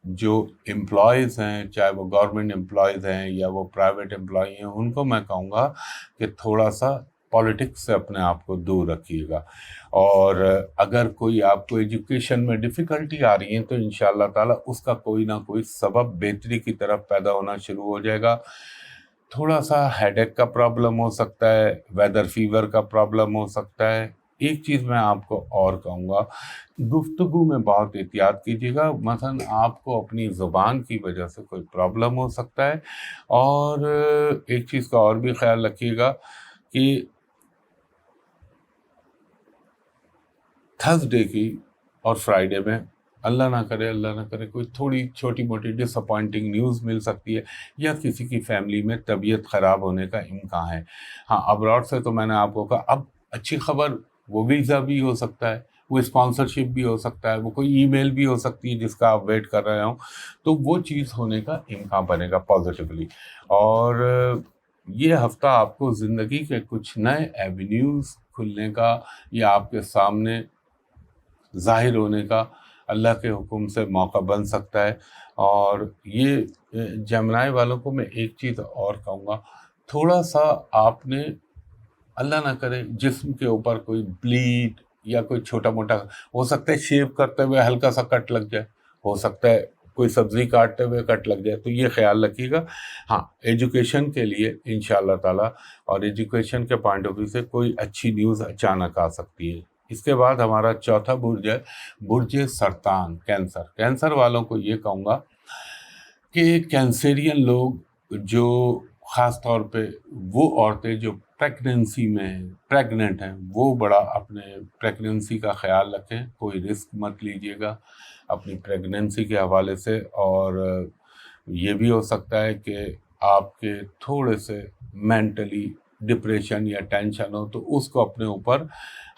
Speaker 1: جو امپلائیز ہیں، چاہے وہ گورنمنٹ امپلائیز ہیں یا وہ پرائیویٹ امپلائی ہیں، ان کو میں کہوں گا کہ تھوڑا سا پالیٹکس سے اپنے آپ کو دور رکھیے گا۔ اور اگر کوئی آپ کو ایجوکیشن میں ڈیفیکلٹی آ رہی ہے تو انشاءاللہ تعالیٰ اس کا کوئی نہ کوئی سبب بہتری کی طرف پیدا ہونا شروع ہو جائے گا۔ تھوڑا سا ہیڈ ایک کا پرابلم ہو سکتا ہے، ویدر فیور کا پرابلم ہو سکتا ہے۔ ایک چیز میں آپ کو اور کہوں گا، گفتگو میں بہت احتیاط کیجیے گا، مثلا آپ کو اپنی زبان کی وجہ سے کوئی پرابلم ہو سکتا ہے۔ اور ایک چیز کا اور بھی خیال رکھیے گا کہ تھرسڈے کی اور فرائیڈے میں اللہ نہ کرے کوئی تھوڑی چھوٹی موٹی ڈس اپوائنٹنگ نیوز مل سکتی ہے، یا کسی کی فیملی میں طبیعت خراب ہونے کا امکان ہے۔ ہاں، ابراڈ سے تو میں نے آپ کو کہا، اب اچھی خبر، وہ ویزا بھی ہو سکتا ہے، وہ اسپانسرشپ بھی ہو سکتا ہے، وہ کوئی ای میل بھی ہو سکتی ہے جس کا آپ ویٹ کر رہے ہوں، تو وہ چیز ہونے کا امکان بنے گا پازیٹیولی۔ اور یہ ہفتہ آپ کو زندگی کے کچھ نئے ایونیوز کھلنے کا یا آپ کے سامنے ظاہر ہونے کا اللہ کے حکم سے موقع بن سکتا ہے۔ اور یہ جیمنائی والوں کو میں ایک چیز اور کہوں گا، تھوڑا سا آپ نے اللہ نہ کرے جسم کے اوپر کوئی بلیڈ یا کوئی چھوٹا موٹا، ہو سکتا ہے شیو کرتے ہوئے ہلکا سا کٹ لگ جائے، ہو سکتا ہے کوئی سبزی کاٹتے ہوئے کٹ لگ جائے، تو یہ خیال رکھیے گا۔ ہاں، ایجوکیشن کے لیے انشاءاللہ تعالیٰ اور ایجوکیشن کے پوائنٹ آف ویو سے کوئی اچھی نیوز اچانک آ سکتی ہے۔ اس کے بعد ہمارا چوتھا برج ہے برج سرطان، کینسر۔ کینسر والوں کو یہ کہوں گا کہ کینسرین لوگ جو خاص طور پہ وہ عورتیں جو پریگننسی میں پریگننٹ ہیں، وہ بڑا اپنے پریگننسی کا خیال رکھیں، کوئی رسک مت لیجیے گا اپنی پریگننسی کے حوالے سے۔ اور یہ بھی ہو سکتا ہے کہ آپ کے تھوڑے سے مینٹلی ڈپریشن یا ٹینشن ہو تو اس کو اپنے اوپر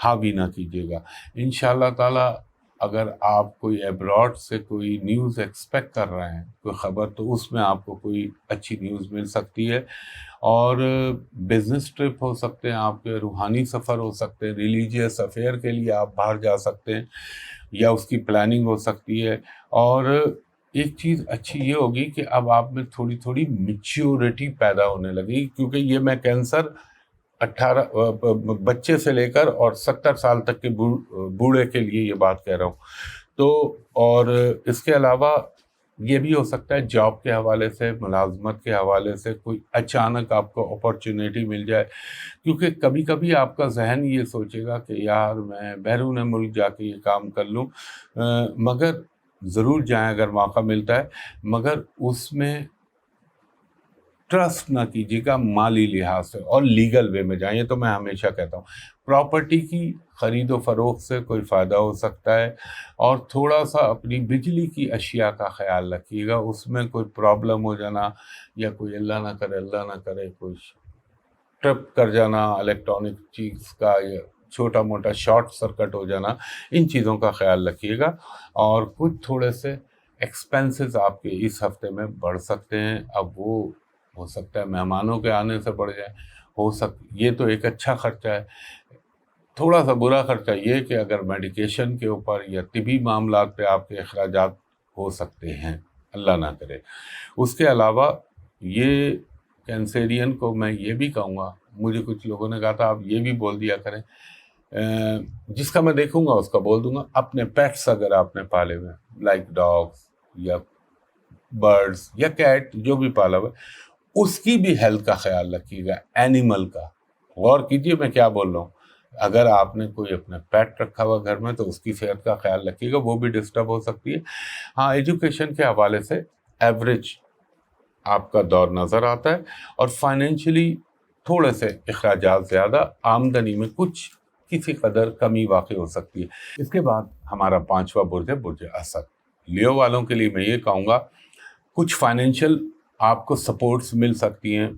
Speaker 1: حاوی نہ کیجیے گا۔ انشاءاللہ تعالیٰ اگر آپ کوئی ایبراڈ سے کوئی نیوز ایکسپیکٹ کر رہے ہیں، کوئی خبر، تو اس میں آپ کو کوئی اچھی نیوز مل سکتی ہے. اور بزنس ٹرپ ہو سکتے ہیں آپ کے، روحانی سفر ہو سکتے ہیں، ریلیجیس افیئر کے لیے آپ باہر جا سکتے ہیں یا اس کی پلاننگ ہو سکتی ہے. اور ایک چیز اچھی یہ ہوگی کہ اب آپ میں تھوڑی تھوڑی میچیورٹی پیدا ہونے لگی، کیونکہ یہ میں کینسر 18 بچے سے لے کر اور 70 سال تک کے بوڑھے کے لیے یہ بات کہہ رہا ہوں. تو اور اس کے علاوہ یہ بھی ہو سکتا ہے جاب کے حوالے سے، ملازمت کے حوالے سے کوئی اچانک آپ کو اپارچونیٹی مل جائے، کیونکہ کبھی کبھی آپ کا ذہن یہ سوچے گا کہ یار میں بیرون ملک جا کے یہ کام کر لوں، مگر ضرور جائیں اگر موقع ملتا ہے، مگر اس میں ٹرسٹ نہ کیجیے گا مالی لحاظ سے، اور لیگل وے میں جائیں. یہ تو میں ہمیشہ کہتا ہوں. پراپرٹی کی خرید و فروخت سے کوئی فائدہ ہو سکتا ہے، اور تھوڑا سا اپنی بجلی کی اشیاء کا خیال رکھیے گا، اس میں کوئی پرابلم ہو جانا یا کوئی اللہ نہ کرے کوئی ٹرپ کر جانا الیکٹرانک چیز کا، یا چھوٹا موٹا شارٹ سرکٹ ہو جانا، ان چیزوں کا خیال رکھیے گا. اور کچھ تھوڑے سے ایکسپینسز آپ کے اس ہفتے میں بڑھ سکتے ہیں. اب وہ ہو سکتا ہے مہمانوں کے آنے سے بڑھ جائے، یہ تو ایک اچھا خرچہ ہے. تھوڑا سا برا خرچہ یہ کہ اگر میڈیکیشن کے اوپر یا طبی معاملات پہ آپ کے اخراجات ہو سکتے ہیں، اللہ نہ کرے. اس کے علاوہ یہ کینسیرین کو میں یہ بھی کہوں گا، مجھے کچھ لوگوں نے کہا تھا آپ یہ بھی بول دیا کریں، جس کا میں دیکھوں گا اس کا بول دوں گا. اپنے پیٹس اگر آپ نے پالے ہوئے ہیں، لائک ڈاگس یا برڈس یا کیٹ، جو بھی پالا ہوا ہے، اس کی بھی ہیلتھ کا خیال رکھیے گا. اینیمل کا غور کیجئے میں کیا بول رہا ہوں. اگر آپ نے کوئی اپنا پیٹ رکھا ہوا گھر میں تو اس کی صحت کا خیال رکھیے گا، وہ بھی ڈسٹرب ہو سکتی ہے. ہاں، ایجوکیشن کے حوالے سے ایوریج آپ کا دور نظر آتا ہے، اور فائنینشلی تھوڑے سے اخراجات زیادہ، آمدنی میں کچھ کسی قدر کمی واقع ہو سکتی ہے. اس کے بعد ہمارا 5واں برج ہے برج اسد. لیو والوں کے لیے میں یہ کہوں گا کچھ فائنینشیل آپ کو سپورٹس مل سکتی ہیں.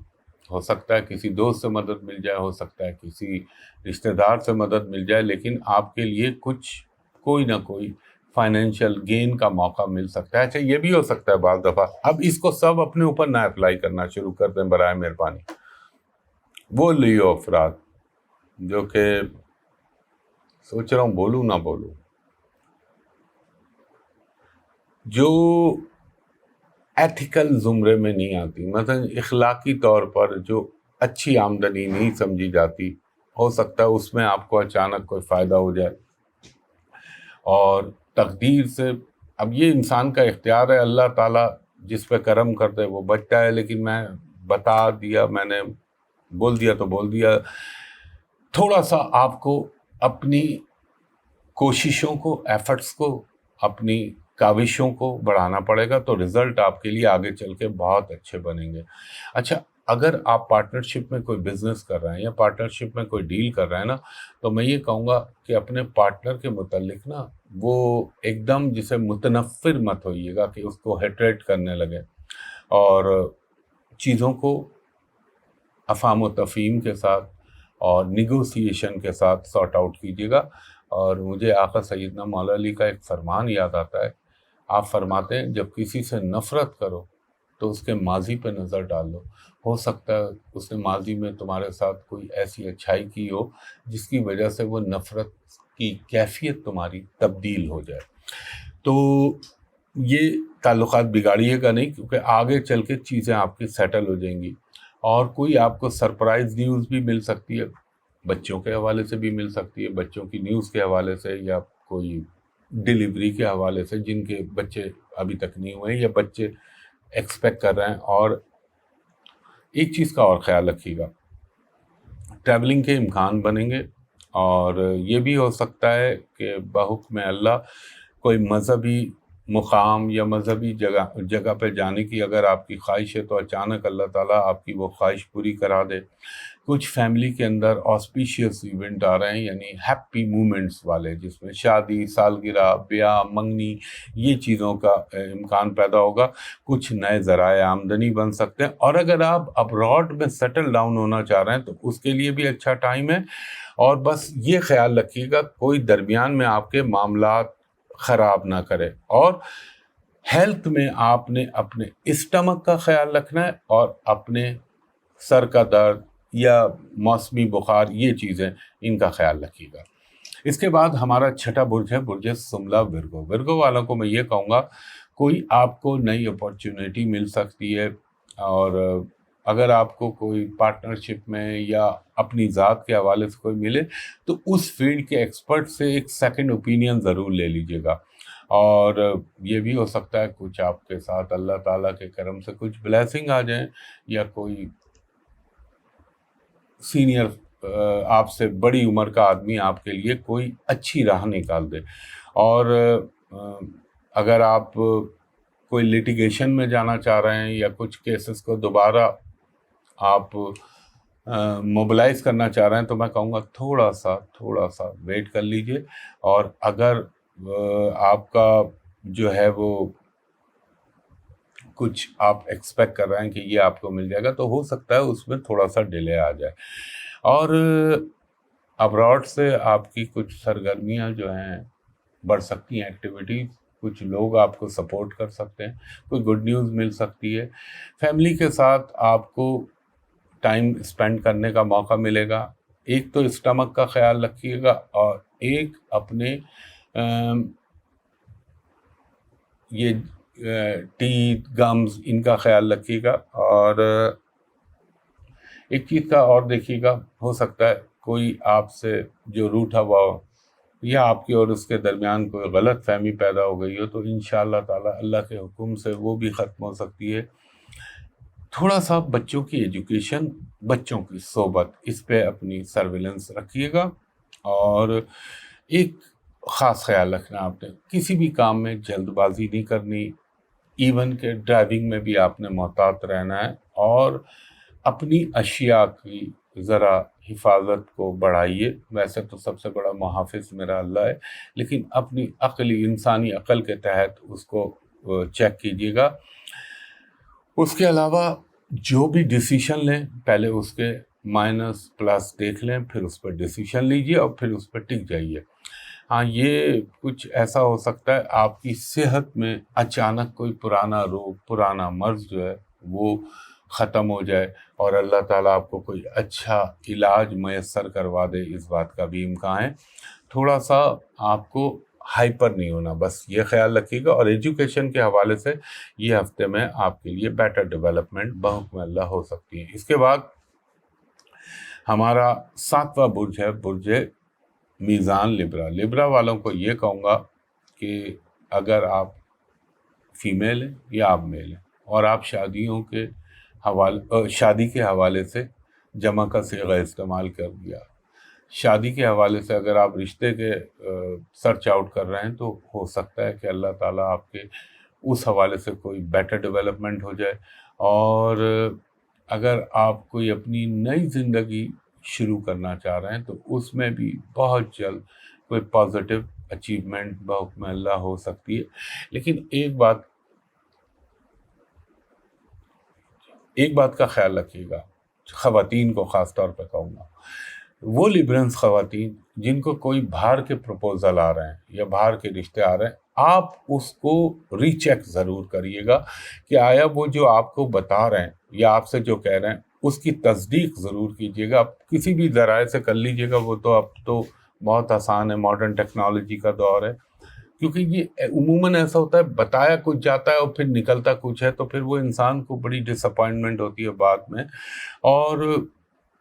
Speaker 1: ہو سکتا ہے کسی دوست سے مدد مل جائے، ہو سکتا ہے کسی رشتہ دار سے مدد مل جائے، لیکن آپ کے لیے کوئی نہ کوئی فائنینشیل گین کا موقع مل سکتا ہے. اچھا، یہ بھی ہو سکتا ہے بعض دفعہ، اب اس کو سب اپنے اوپر نہ اپلائی کرنا شروع کر دیں برائے مہربانی. وہ لیو افراد جو کہ سوچ رہا ہوں بولوں نہ بولوں، جو ایتھیکل زمرے میں نہیں آتی، مثلا اخلاقی طور پر جو اچھی آمدنی نہیں سمجھی جاتی، ہو سکتا ہے اس میں آپ کو اچانک کوئی فائدہ ہو جائے. اور تقدیر سے، اب یہ انسان کا اختیار ہے، اللہ تعالیٰ جس پہ کرم کرتے وہ بچتا ہے. لیکن میں بتا دیا، میں نے بول دیا تو بول دیا. تھوڑا سا آپ کو اپنی کوششوں کو، ایفرٹس کو، اپنی کاوشوں کو بڑھانا پڑے گا، تو رزلٹ آپ کے لیے آگے چل کے بہت اچھے بنیں گے. اچھا، اگر آپ پارٹنرشپ میں کوئی بزنس کر رہے ہیں یا پارٹنرشپ میں کوئی ڈیل کر رہے ہیں نا، تو میں یہ کہوں گا کہ اپنے پارٹنر کے متعلق نا وہ ایک دم جسے متنفر مت ہوئیے گا کہ اس کو ہیٹریٹ کرنے لگے، اور چیزوں کو افہام و تفہیم کے ساتھ اور نیگوسیشن کے ساتھ سارٹ آؤٹ کیجیے گا. اور مجھے آقا سیدنا مولا علی کا ایک فرمان یاد آتا ہے. آپ فرماتے ہیں جب کسی سے نفرت کرو تو اس کے ماضی پہ نظر ڈال لو، ہو سکتا ہے اس نے ماضی میں تمہارے ساتھ کوئی ایسی اچھائی کی ہو جس کی وجہ سے وہ نفرت کی کیفیت تمہاری تبدیل ہو جائے. تو یہ تعلقات بگاڑیے گا نہیں، کیونکہ آگے چل کے چیزیں آپ کی سیٹل ہو جائیں گی. اور کوئی آپ کو سرپرائز نیوز بھی مل سکتی ہے، بچوں کے حوالے سے بھی مل سکتی ہے، بچوں کی نیوز کے حوالے سے، یا کوئی ڈیلیوری کے حوالے سے جن کے بچے ابھی تک نہیں ہوئے ہیں یا بچے ایکسپیکٹ کر رہے ہیں. اور ایک چیز کا اور خیال رکھیے گا، ٹریولنگ کے امکان بنیں گے، اور یہ بھی ہو سکتا ہے کہ بحکم اللہ کوئی مذہبی مقام یا مذہبی جگہ پہ جانے کی اگر آپ کی خواہش ہے تو اچانک اللہ تعالیٰ آپ کی وہ خواہش پوری کرا دے. کچھ فیملی کے اندر آسپیشیس ایونٹ آ رہے ہیں، یعنی ہیپی مومنٹس والے، جس میں شادی، سالگرہ، بیاہ، منگنی، یہ چیزوں کا امکان پیدا ہوگا. کچھ نئے ذرائع آمدنی بن سکتے ہیں. اور اگر آپ ابراڈ میں سیٹل ڈاؤن ہونا چاہ رہے ہیں تو اس کے لیے بھی اچھا ٹائم ہے. اور بس یہ خیال رکھیے گا کوئی درمیان میں آپ کے معاملات خراب نہ کرے. اور ہیلتھ میں آپ نے اپنے اسٹمک کا خیال رکھنا ہے اور اپنے سر کا درد یا موسمی بخار یہ چیزیں ان کا خیال رکھیے گا. اس کے بعد ہمارا چھٹا برج ہے برج سملا ورگو. ورگو والوں کو میں یہ کہوں گا کوئی آپ کو نئی اپارچونیٹی مل سکتی ہے، اور اگر آپ کو کوئی پارٹنرشپ میں یا اپنی ذات کے حوالے سے کوئی ملے تو اس فیلڈ کے ایکسپرٹ سے ایک سیکنڈ اوپینین ضرور لے لیجیے گا. اور یہ بھی ہو سکتا ہے کچھ آپ کے ساتھ اللہ تعالیٰ کے کرم سے کچھ بلیسنگ آ جائیں، یا کوئی سینئر آپ سے بڑی عمر کا آدمی آپ کے لیے کوئی اچھی راہ نکال دے. اور اگر آپ کوئی لیٹیگیشن میں جانا چاہ رہے ہیں یا کچھ کیسز کو دوبارہ آپ موبلائز کرنا چاہ رہے ہیں تو میں کہوں گا تھوڑا سا ویٹ کر لیجئے. اور اگر آپ کا جو ہے وہ کچھ آپ ایکسپیکٹ کر رہے ہیں کہ یہ آپ کو مل جائے گا تو ہو سکتا ہے اس میں تھوڑا سا ڈیلے آ جائے. اور ابراڈ سے آپ کی کچھ سرگرمیاں جو ہیں بڑھ سکتی ہیں، ایکٹیویٹیز، کچھ لوگ آپ کو سپورٹ کر سکتے ہیں، کوئی گڈ نیوز مل سکتی ہے. فیملی کے ساتھ آپ کو ٹائم اسپینڈ کرنے کا موقع ملے گا. ایک تو اسٹمک کا خیال رکھیے گا اور ایک اپنے یہ ٹیتھ گمز ان کا خیال رکھیے گا. اور ایک چیز کا اور دیکھیے گا، ہو سکتا ہے کوئی آپ سے جو روٹھا ہوا ہو یا آپ کی اور اس کے درمیان کوئی غلط فہمی پیدا ہو گئی ہو تو انشاءاللہ تعالی اللہ کے حکم سے وہ بھی ختم ہو سکتی ہے. تھوڑا سا بچوں کی ایجوکیشن، بچوں کی صحبت، اس پہ اپنی سرویلنس رکھیے گا. اور ایک خاص خیال رکھنا آپ نے کسی بھی کام میں جلد بازی نہیں کرنی، ایون کہ ڈرائیونگ میں بھی آپ نے محتاط رہنا ہے. اور اپنی اشیاء کی ذرا حفاظت کو بڑھائیے. ویسے تو سب سے بڑا محافظ میرا اللہ ہے، لیکن اپنی انسانی عقل کے تحت اس کو چیک کیجیے گا. اس کے علاوہ جو بھی ڈیسیشن لیں پہلے اس کے مائنس پلس دیکھ لیں، پھر اس پر ڈیسیشن لیجیے اور پھر اس پر ٹک جائیے. ہاں، یہ کچھ ایسا ہو سکتا ہے آپ کی صحت میں اچانک کوئی پرانا روگ، پرانا مرض جو ہے وہ ختم ہو جائے اور اللہ تعالیٰ آپ کو کوئی اچھا علاج میسر کروا دے، اس بات کا بھی امکان ہے. تھوڑا سا آپ کو ہائپر نہیں ہونا، بس یہ خیال رکھیے گا. اور ایجوکیشن کے حوالے سے یہ ہفتے میں آپ کے لیے بیٹر ڈیولپمنٹ بحکم اللہ ہو سکتی ہے. اس کے بعد ہمارا 7واں برج ہے برج میزان لبرا. لبرا والوں کو یہ کہوں گا کہ اگر آپ فیمیل ہیں یا آپ میل ہیں اور آپ شادیوں کے شادی کے حوالے سے جمع کا صیغہ استعمال کر دیا، شادی کے حوالے سے اگر آپ رشتے کے سرچ آؤٹ کر رہے ہیں تو ہو سکتا ہے کہ اللہ تعالیٰ آپ کے اس حوالے سے کوئی بیٹر ڈیولپمنٹ ہو جائے. اور اگر آپ کوئی اپنی نئی زندگی شروع کرنا چاہ رہے ہیں تو اس میں بھی بہت جلد کوئی پازیٹیو اچیومنٹ بحکم اللہ ہو سکتی ہے. لیکن ایک بات کا خیال رکھیے گا، خواتین کو خاص طور پہ کہوں گا، وہ لیبرنس خواتین جن کو کوئی باہر کے پروپوزل آ رہے ہیں یا باہر کے رشتے آ رہے ہیں، آپ اس کو ری چیک ضرور کریے گا کہ آیا وہ جو آپ کو بتا رہے ہیں یا آپ سے جو کہہ رہے ہیں اس کی تصدیق ضرور کیجیے گا. آپ کسی بھی ذرائع سے کر لیجیے گا، وہ تو اب تو بہت آسان ہے، ماڈرن ٹیکنالوجی کا دور ہے. کیونکہ یہ عموماً ایسا ہوتا ہے بتایا کچھ جاتا ہے اور پھر نکلتا کچھ ہے، تو پھر وہ انسان کو بڑی ڈس اپوائنٹمنٹ ہوتی ہے بعد میں. اور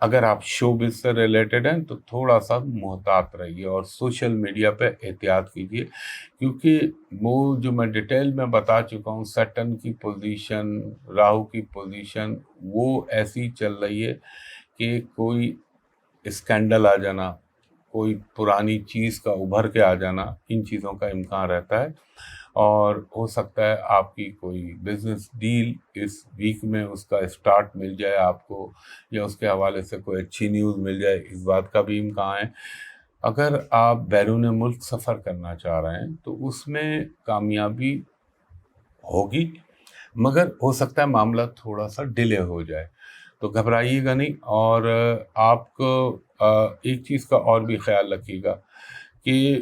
Speaker 1: اگر آپ شوبز سے ریلیٹڈ ہیں تو تھوڑا سا محتاط رہیے اور سوشل میڈیا پہ احتیاط کیجیے، کیونکہ وہ جو میں ڈیٹیل میں بتا چکا ہوں، سیٹن کی پوزیشن، راہو کی پوزیشن وہ ایسی چل رہی ہے کہ کوئی اسکینڈل آ جانا، کوئی پرانی چیز کا ابھر کے آ جانا، ان چیزوں کا امکان رہتا ہے. اور ہو سکتا ہے آپ کی کوئی بزنس ڈیل اس ویک میں اس کا اسٹارٹ مل جائے آپ کو، یا اس کے حوالے سے کوئی اچھی نیوز مل جائے، اس بات کا بھی امکان ہے. اگر آپ بیرون ملک سفر کرنا چاہ رہے ہیں تو اس میں کامیابی ہوگی، مگر ہو سکتا ہے معاملہ تھوڑا سا ڈیلے ہو جائے، تو گھبرائیے گا نہیں. اور آپ کو ایک چیز کا اور بھی خیال رکھیے گا کہ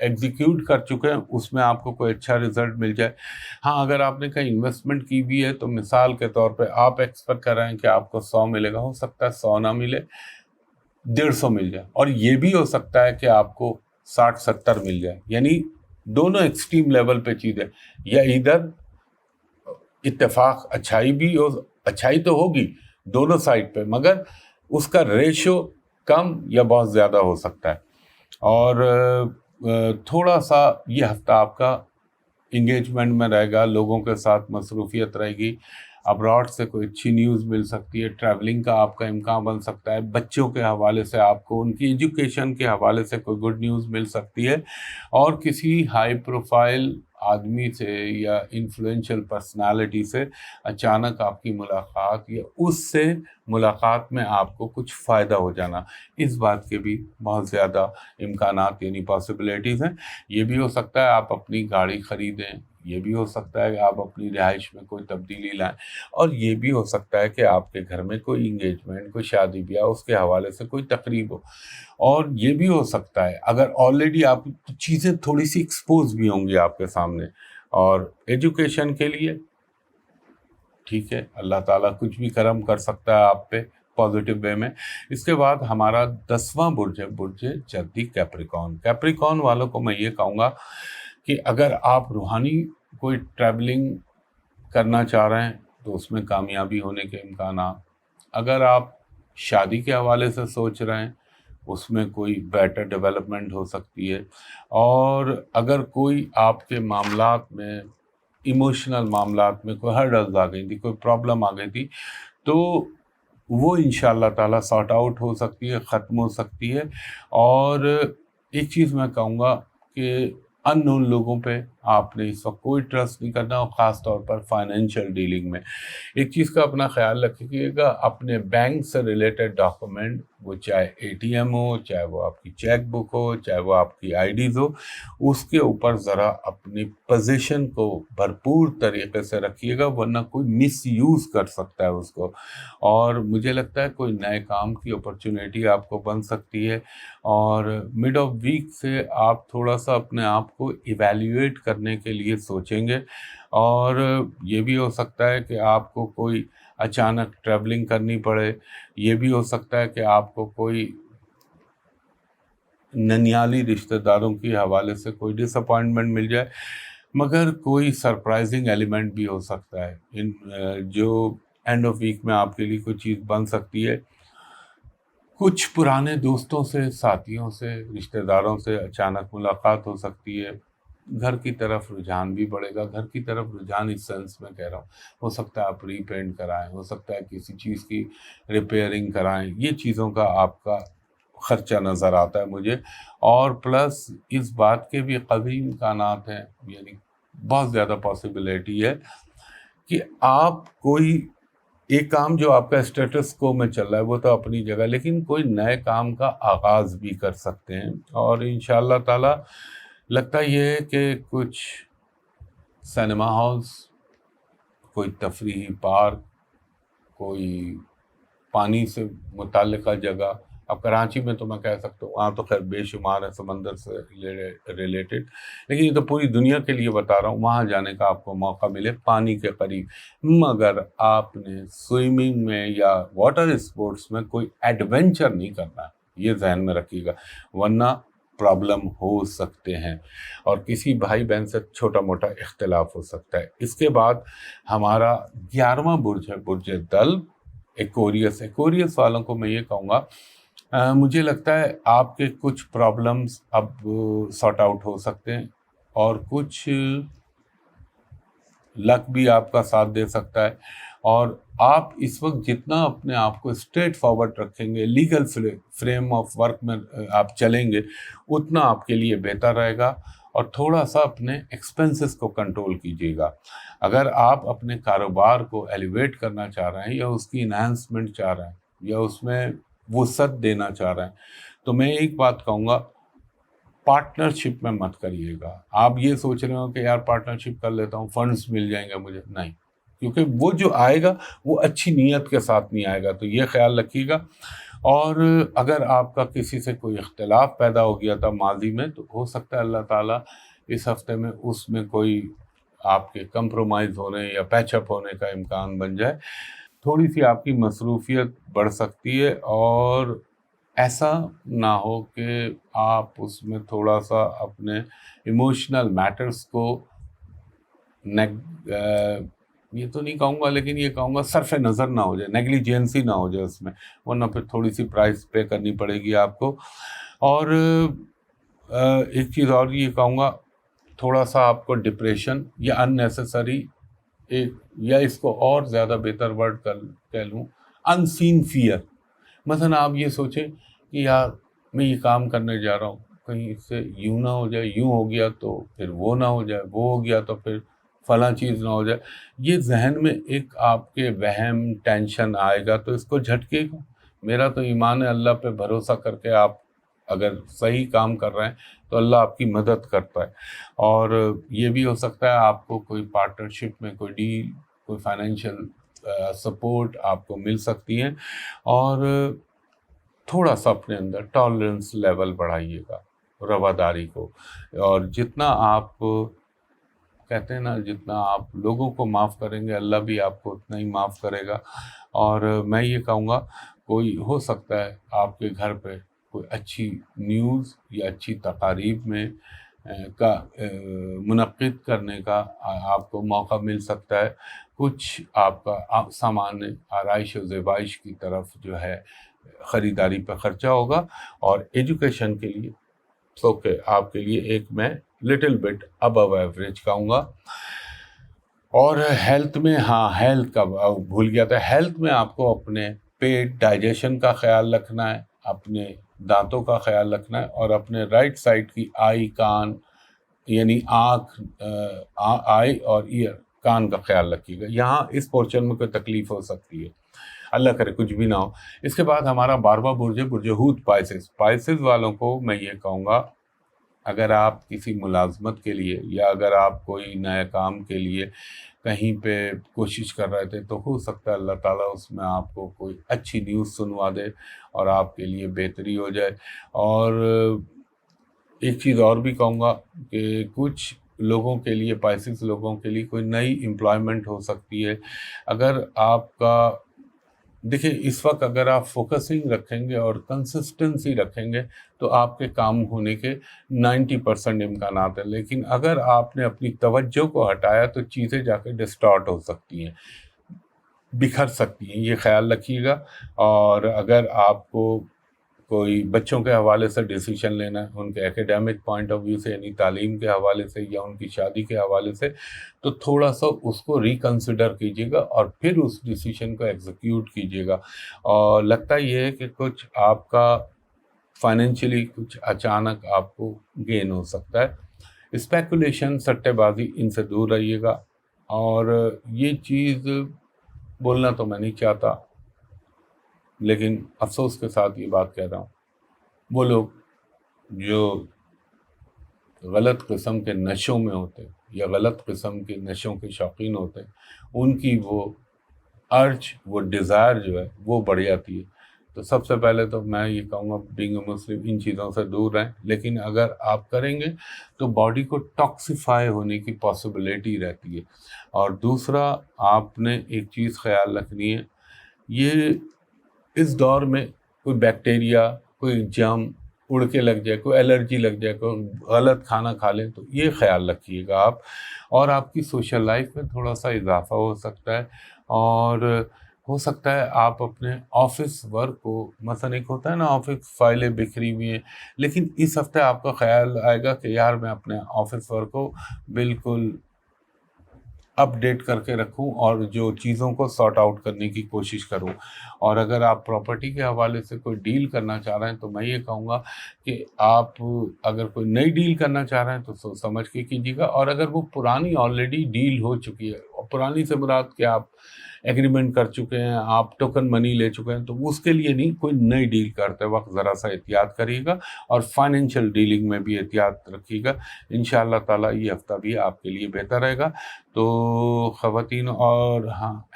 Speaker 1: ایگزیکیوٹ کر چکے ہیں اس میں آپ کو کوئی اچھا رزلٹ مل جائے. ہاں اگر آپ نے کہیں انویسٹمنٹ کی بھی ہے تو مثال کے طور پہ آپ ایکسپیکٹ کر رہے ہیں کہ آپ کو 100 ملے گا، ہو سکتا ہے 100 نہ ملے، 150 مل جائے، اور یہ بھی ہو سکتا ہے کہ آپ کو 60-70 مل جائے. یعنی دونوں ایکسٹریم لیول پہ چیزیں، یا ادھر اتفاق اچھائی تو ہوگی دونوں سائڈ پہ، مگر اس کا ریشو کم یا بہت زیادہ ہو سکتا ہے. اور تھوڑا سا یہ ہفتہ آپ کا انگیجمنٹ میں رہے گا، لوگوں کے ساتھ مصروفیت رہے گی، ابراڈ سے کوئی اچھی نیوز مل سکتی ہے، ٹریولنگ کا آپ کا امکان بن سکتا ہے، بچوں کے حوالے سے آپ کو ان کی ایجوکیشن کے حوالے سے کوئی گڈ نیوز مل سکتی ہے، اور کسی ہائی پروفائل آدمی سے یا انفلوئنشل پرسنالٹی سے اچانک آپ کی ملاقات یا اس سے ملاقات میں آپ کو کچھ فائدہ ہو جانا، اس بات کے بھی بہت زیادہ امکانات یعنی پاسبلٹیز ہیں. یہ بھی ہو سکتا ہے آپ اپنی گاڑی خریدیں، یہ بھی ہو سکتا ہے کہ آپ اپنی رہائش میں کوئی تبدیلی لائیں، اور یہ بھی ہو سکتا ہے کہ آپ کے گھر میں کوئی انگیجمنٹ، کوئی شادی بیاہ، اس کے حوالے سے کوئی تقریب ہو. اور یہ بھی ہو سکتا ہے اگر آلریڈی آپ چیزیں تھوڑی سی ایکسپوز بھی ہوں گی آپ کے سامنے. اور ایجوکیشن کے لیے ٹھیک ہے، اللہ تعالیٰ کچھ بھی کرم کر سکتا ہے آپ پہ پازیٹیو وے میں. اس کے بعد ہمارا 10واں برج ہے برج جدی کیپریکون. کیپریکون والوں کو میں یہ کہوں گا کہ اگر آپ روحانی کوئی ٹریولنگ کرنا چاہ رہے ہیں تو اس میں کامیابی ہونے کے امکانات، اگر آپ شادی کے حوالے سے سوچ رہے ہیں اس میں کوئی بیٹر ڈیولپمنٹ ہو سکتی ہے، اور اگر کوئی آپ کے معاملات میں ایموشنل معاملات میں کوئی ہرڈلز آ گئی تھی، کوئی پرابلم آ گئی تھی، تو وہ انشاءاللہ تعالیٰ سارٹ آؤٹ ہو سکتی ہے، ختم ہو سکتی ہے. اور ایک چیز میں کہوں گا کہ ان نون لوگوں پہ آپ نے اس وقت کوئی ٹرسٹ نہیں کرنا، اور خاص طور پر فائنینشیل ڈیلنگ میں ایک چیز کا اپنا خیال رکھیے گا، اپنے بینک سے ریلیٹڈ ڈاکومنٹ، وہ چاہے ATM ہو، چاہے وہ آپ کی چیک بک ہو، چاہے وہ آپ کی IDs ہو، اس کے اوپر ذرا اپنی پوزیشن کو بھرپور طریقے سے رکھیے گا، ورنہ کوئی مس یوز کر سکتا ہے اس کو. اور مجھے لگتا ہے کوئی نئے کام کی اپرچونیٹی آپ کو بن سکتی ہے، اور مڈ آف ویک سے آپ تھوڑا سا اپنے آپ کو ایویلیویٹ کرنے کے لیے سوچیں گے. اور یہ بھی ہو سکتا ہے کہ آپ کو کوئی اچانک ٹریولنگ کرنی پڑے، یہ بھی ہو سکتا ہے کہ آپ کو کوئی ننیالی رشتہ داروں کے حوالے سے کوئی ڈس اپوائنٹمنٹ مل جائے، مگر کوئی سرپرائزنگ ایلیمنٹ بھی ہو سکتا ہے جو اینڈ آف ویک میں آپ کے لیے کوئی چیز بن سکتی ہے. کچھ پرانے دوستوں سے، ساتھیوں سے، رشتہ داروں سے اچانک ملاقات ہو سکتی ہے. گھر کی طرف رجحان بھی بڑھے گا. گھر کی طرف رجحان اس سینس میں کہہ رہا ہوں، ہو سکتا ہے آپ ری پینٹ کرائیں، ہو سکتا ہے کسی چیز کی ریپیئرنگ کرائیں، یہ چیزوں کا آپ کا خرچہ نظر آتا ہے مجھے. اور پلس اس بات کے بھی قوی امکانات ہیں، یعنی بہت زیادہ پاسبلٹی ہے کہ آپ کوئی ایک کام جو آپ کا اسٹیٹس کو میں چل رہا ہے وہ تو اپنی جگہ، لیکن کوئی نئے کام کا آغاز بھی کر سکتے ہیں. اور انشاءاللہ تعالی لگتا یہ ہے کہ کچھ سینما ہالز، کوئی تفریحی پارک، کوئی پانی سے متعلقہ جگہ، اب کراچی میں تو میں کہہ سکتا ہوں وہاں تو خیر بے شمار ہے سمندر سے ریلیٹڈ، لیکن یہ تو پوری دنیا کے لیے بتا رہا ہوں، وہاں جانے کا آپ کو موقع ملے پانی کے قریب. مگر آپ نے سوئمنگ میں یا واٹر اسپورٹس میں کوئی ایڈونچر نہیں کرنا، یہ ذہن میں رکھیے گا، ورنہ پرابلم ہو سکتے ہیں اور کسی بھائی بہن سے چھوٹا موٹا اختلاف ہو سکتا ہے. اس کے بعد ہمارا 11واں برج ہے برج دلو، ایکوریس. ایکوریس والوں کو میں یہ کہوں گا، مجھے لگتا ہے آپ کے کچھ پرابلمز اب سارٹ آؤٹ ہو سکتے ہیں، اور کچھ لک بھی آپ کا ساتھ دے سکتا ہے. اور آپ اس وقت جتنا اپنے آپ کو اسٹریٹ فارورڈ رکھیں گے، لیگل فریم آف ورک میں آپ چلیں گے، اتنا آپ کے لیے بہتر رہے گا. اور تھوڑا سا اپنے ایکسپنسز کو کنٹرول کیجیے گا. اگر آپ اپنے کاروبار کو ایلیویٹ کرنا چاہ رہے ہیں، یا اس کی انہانسمنٹ چاہ رہے ہیں، یا اس میں وسعت دینا چاہ رہے ہیں، تو میں ایک بات کہوں گا، پارٹنرشپ میں مت کریے گا. آپ یہ سوچ رہے ہو کہ یار پارٹنرشپ کر لیتا ہوں، فنڈز مل جائیں گے مجھے، نہیں، کیونکہ وہ جو آئے گا وہ اچھی نیت کے ساتھ نہیں آئے گا، تو یہ خیال رکھیے گا. اور اگر آپ کا کسی سے کوئی اختلاف پیدا ہو گیا تھا ماضی میں تو ہو سکتا ہے اللہ تعالیٰ اس ہفتے میں اس میں کوئی آپ کے کمپرومائز ہونے یا پیچ اپ ہونے کا امکان بن جائے. تھوڑی سی آپ کی مصروفیت بڑھ سکتی ہے اور ایسا نہ ہو کہ آپ اس میں تھوڑا سا اپنے ایموشنل میٹرز کو یہ تو نہیں کہوں گا لیکن یہ کہوں گا صرف نظر نہ ہو جائے، نیگلیجنسی نہ ہو جائے اس میں، ورنہ پھر تھوڑی سی پرائز پے کرنی پڑے گی آپ کو. اور ایک چیز اور یہ کہوں گا، تھوڑا سا آپ کو ڈپریشن یا ان نیسیسری یا اس کو اور زیادہ بہتر ورڈ کہہ لوں ان سین فیئر. مثلا آپ یہ سوچیں کہ یار میں یہ کام کرنے جا رہا ہوں، کہیں اس سے یوں نہ ہو جائے، یوں ہو گیا تو پھر وہ نہ ہو جائے، وہ ہو گیا تو پھر فلاں چیز نہ ہو جائے. یہ ذہن میں ایک آپ کے وہم ٹینشن آئے گا تو اس کو جھٹکے گا. میرا تو ایمان ہے اللہ پہ بھروسہ کر کے آپ اگر صحیح کام کر رہے ہیں تو اللہ آپ کی مدد کرتا ہے. اور یہ بھی ہو سکتا ہے آپ کو کوئی پارٹنرشپ میں کوئی ڈیل، کوئی فائنینشیل سپورٹ آپ کو مل سکتی ہے. اور تھوڑا سا اپنے اندر ٹالرنس لیول بڑھائیے گا، رواداری کو. اور جتنا آپ کہتے ہیں نا، جتنا آپ لوگوں کو معاف کریں گے اللہ بھی آپ کو اتنا ہی معاف کرے گا. اور میں یہ کہوں گا کوئی ہو سکتا ہے آپ کے گھر پہ کوئی اچھی نیوز یا اچھی تقاریب میں کا منعقد کرنے کا آپ کو موقع مل سکتا ہے. کچھ آپ کا سامان آرائش و زیبائش کی طرف جو ہے خریداری پہ خرچہ ہوگا. اور ایجوکیشن کے لیے کہ آپ کے لیے ایک میں لٹل بٹ ابو ایوریج کہوں گا. اور ہیلتھ میں، ہیلتھ کا بھول گیا تھا، ہیلتھ میں آپ کو اپنے پیٹ ڈائجیشن کا خیال رکھنا ہے، اپنے دانتوں کا خیال رکھنا ہے، اور اپنے رائٹ سائڈ کی آئی، کان یعنی آنکھ، آئی اور ایئر، کان کا خیال رکھیے گا. یہاں اس پورشن میں کوئی تکلیف ہو سکتی ہے، اللہ کرے کچھ بھی نہ ہو. اس کے بعد ہمارا 12واں برج ہے برج حوت پائسز والوں کو میں یہ کہوں گا اگر آپ کسی ملازمت کے لیے یا اگر آپ کوئی نئے کام کے لیے کہیں پہ کوشش کر رہے تھے تو ہو سکتا ہے اللہ تعالیٰ اس میں آپ کو کوئی اچھی نیوز سنوا دے اور آپ کے لیے بہتری ہو جائے. اور ایک چیز اور بھی کہوں گا کہ کچھ لوگوں کے لیے، پائسز لوگوں کے لیے کوئی نئی امپلائمنٹ ہو سکتی ہے. اگر آپ کا دیکھیں اس وقت اگر آپ فوکسنگ رکھیں گے اور کنسسٹنسی رکھیں گے تو آپ کے کام ہونے کے 90% امکانات ہیں. لیکن اگر آپ نے اپنی توجہ کو ہٹایا تو چیزیں جا کے ڈسٹارٹ ہو سکتی ہیں، بکھر سکتی ہیں، یہ خیال رکھیے گا. اور اگر آپ کو کوئی بچوں کے حوالے سے ڈیسیشن لینا ہے، ان کے ایکیڈیمک پوائنٹ آف ویو سے یعنی تعلیم کے حوالے سے یا ان کی شادی کے حوالے سے، تو تھوڑا سا اس کو ریکنسیڈر کیجیے گا اور پھر اس ڈیسیشن کو ایگزیکیوٹ کیجیے گا. اور لگتا یہ ہے کہ کچھ آپ کا فائنینشلی کچھ اچانک آپ کو گین ہو سکتا ہے. اسپیکولیشن، سٹے بازی، ان سے دور رہیے گا. اور یہ چیز بولنا تو میں نہیں چاہتا لیکن افسوس کے ساتھ یہ بات کہہ رہا ہوں، وہ لوگ جو غلط قسم کے نشوں میں ہوتے یا غلط قسم کے نشوں کے شوقین ہوتے، ان کی وہ ارج، وہ ڈیزائر جو ہے وہ بڑھ جاتی ہے. تو سب سے پہلے تو میں یہ کہوں گا بینگ اے مسلم ان چیزوں سے دور رہیں. لیکن اگر آپ کریں گے تو باڈی کو ٹاکسیفائی ہونے کی پاسبلٹی رہتی ہے. اور دوسرا آپ نے ایک چیز خیال رکھنی ہے، یہ اس دور میں کوئی بیکٹیریا، کوئی جرم اڑ کے لگ جائے، کوئی الرجی لگ جائے، کوئی غلط کھانا کھا لیں تو یہ خیال رکھیے گا آپ. اور آپ کی سوشل لائف میں تھوڑا سا اضافہ ہو سکتا ہے. اور ہو سکتا ہے آپ اپنے آفس ورک کو، مثلا ایک ہوتا ہے نا آفس فائلیں بکھری ہوئی ہیں، لیکن اس ہفتے آپ کا خیال آئے گا کہ یار میں اپنے آفس ورک کو بالکل اپ ڈیٹ کر کے رکھوں اور جو چیزوں کو سارٹ آؤٹ کرنے کی کوشش کروں. اور اگر آپ پراپرٹی کے حوالے سے کوئی ڈیل کرنا چاہ رہے ہیں تو میں یہ کہوں گا کہ آپ اگر کوئی نئی ڈیل کرنا چاہ رہے ہیں تو سوچ سمجھ کے کیجیے گا. اور اگر وہ پرانی آلریڈی ڈیل ہو چکی ہے، اور پرانی سے مراد کہ آپ ایگریمنٹ کر چکے ہیں، آپ ٹوکن منی لے چکے ہیں، تو اس کے لیے نہیں، کوئی نئی ڈیل کرتے وقت ذرا سا احتیاط کریے گا اور فائنینشیل ڈیلنگ میں بھی احتیاط رکھیے گا. انشاءاللہ تعالیٰ یہ ہفتہ بھی آپ کے لیے بہتر رہے گا. تو خواتین، اور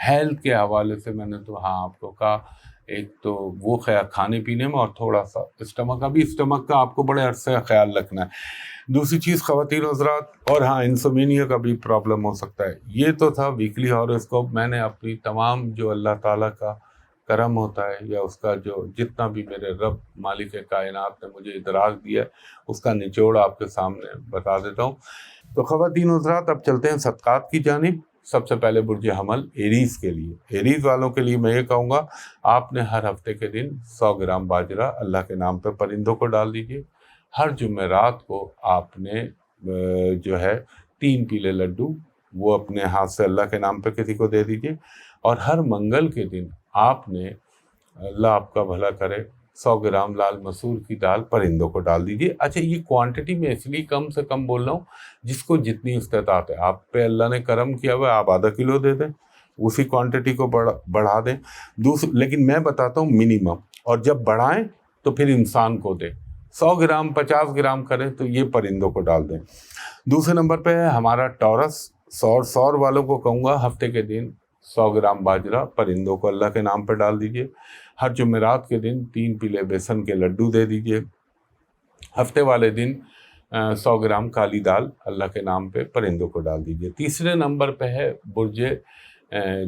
Speaker 1: ہیلتھ کے حوالے سے میں نے تو آپ کو کہا ایک تو وہ کھانے پینے میں، اور تھوڑا سا اسٹمک کا آپ کو بڑے عرصے کا خیال رکھنا ہے۔ دوسری چیز خواتین و حضرات، اور ہاں انسومینیا کا بھی پرابلم ہو سکتا ہے۔ یہ تو تھا ویکلی ہاروسکوپ۔ میں نے اپنی تمام جو اللہ تعالیٰ کا کرم ہوتا ہے، یا اس کا جو جتنا بھی میرے رب مالک کائنات نے مجھے ادراک دیا ہے، اس کا نچوڑ آپ کے سامنے بتا دیتا ہوں۔ تو خواتین و حضرات، اب چلتے ہیں صدقات کی جانب۔ سب سے پہلے برج حمل ایریز کے لیے، ایریز والوں کے لیے میں یہ کہوں گا، آپ نے ہر ہفتے کے دن 100 گرام باجرہ اللہ کے نام پہ پرندوں کو ڈال دیجیے۔ ہر جمعرات کو آپ نے جو ہے 3 پیلے لڈو وہ اپنے ہاتھ سے اللہ کے نام پہ کسی کو دے دیجیے، اور ہر منگل کے دن آپ نے، اللہ آپ کا بھلا کرے، 100 گرام لال مسور کی دال پرندوں کو ڈال دیجیے۔ اچھا، یہ کوانٹٹی میں اس لیے کم سے کم بول رہا ہوں، جس کو جتنی استطاعت ہے، آپ پہ اللہ نے کرم کیا ہوا ہے، آپ آدھا کلو دے دیں، اسی کوانٹٹی کو بڑھا دیں۔ لیکن میں بتاتا ہوں منیمم، اور جب بڑھائیں تو پھر انسان کو دیں۔ 100 گرام 50 گرام کریں تو یہ پرندوں کو ڈال دیں۔ دوسرے نمبر پہ ہے ہمارا ٹورس، سور والوں کو کہوں گا ہفتے کے دن 100 گرام باجرہ پرندوں کو اللہ کے نام پہ ڈال دیجیے۔ ہر جمعرات کے دن 3 پیلے بیسن کے لڈو دے دیجیے۔ ہفتے والے دن 100 گرام کالی دال اللہ کے نام پہ پرندوں کو ڈال دیجیے۔ تیسرے نمبر پہ ہے برج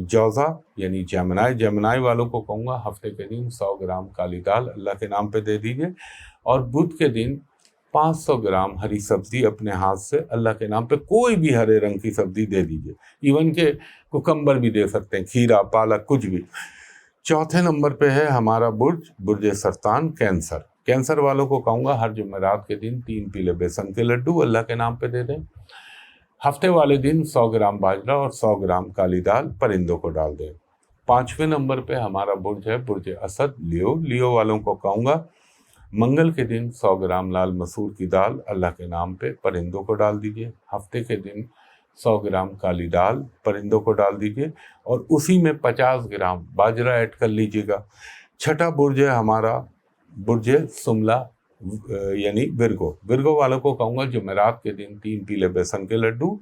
Speaker 1: جوزا یعنی جیمنائی والوں کو کہوں گا ہفتے کے دن 100 گرام کالی دال اللہ کے نام پہ دے دیجیے، اور بدھ کے دن 500 گرام ہری سبزی اپنے ہاتھ سے اللہ کے نام پہ، کوئی بھی ہرے رنگ کی سبزی دے دیجیے، ایون کہ کوکمبر بھی دے سکتے ہیں، کھیرا، پالک، کچھ بھی۔ چوتھے نمبر پہ ہے ہمارا برج سرطان، کینسر والوں کو کہوں گا ہر جمعرات کے دن 3 پیلے بیسن کے لڈو اللہ کے نام پہ دے دیں۔ ہفتے والے دن 100 گرام باجرہ اور 100 گرام کالی دال پرندوں کو ڈال دیں۔ 5ویں نمبر پہ ہمارا برج ہے برج اسد، لیو والوں کو کہوں گا منگل کے دن 100 گرام لال مسور کی دال اللہ کے نام پہ پرندوں کو ڈال دیجیے۔ ہفتے کے دن 100 گرام کالی دال پرندوں کو ڈال دیجیے، اور اسی میں 50 گرام باجرہ ایڈ کر لیجیے گا۔ چھٹا برج ہے ہمارا برج سملا یعنی ورگو والوں کو کہوں گا جمعرات کے دن 3 پیلے بیسن کے لڈو،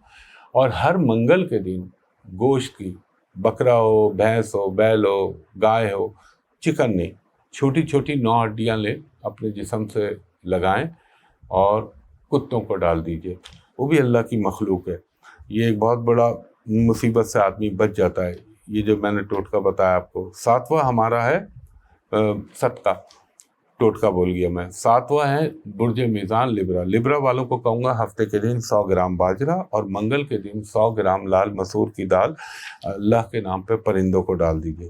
Speaker 1: اور ہر منگل کے دن گوشت کی، بکرا ہو، بھینس ہو، بیل ہو، گائے ہو، چکن نہیں، چھوٹی چھوٹی 9 ہڈیاں لیں، اپنے جسم سے لگائیں اور کتوں کو ڈال دیجیے۔ وہ بھی اللہ کی مخلوق ہے، یہ ایک بہت بڑا مصیبت سے آدمی بچ جاتا ہے، یہ جو میں نے ٹوٹکا بتایا آپ کو۔ 7واں ہمارا ہے صدقہ، ٹوٹکا بول گیا میں۔ 7واں ہے برج میزان، لبرا والوں کو کہوں گا ہفتے کے دن 100 گرام باجرہ اور منگل کے دن 100 گرام لال مسور کی دال اللہ کے نام پہ پرندوں کو ڈال دیجیے۔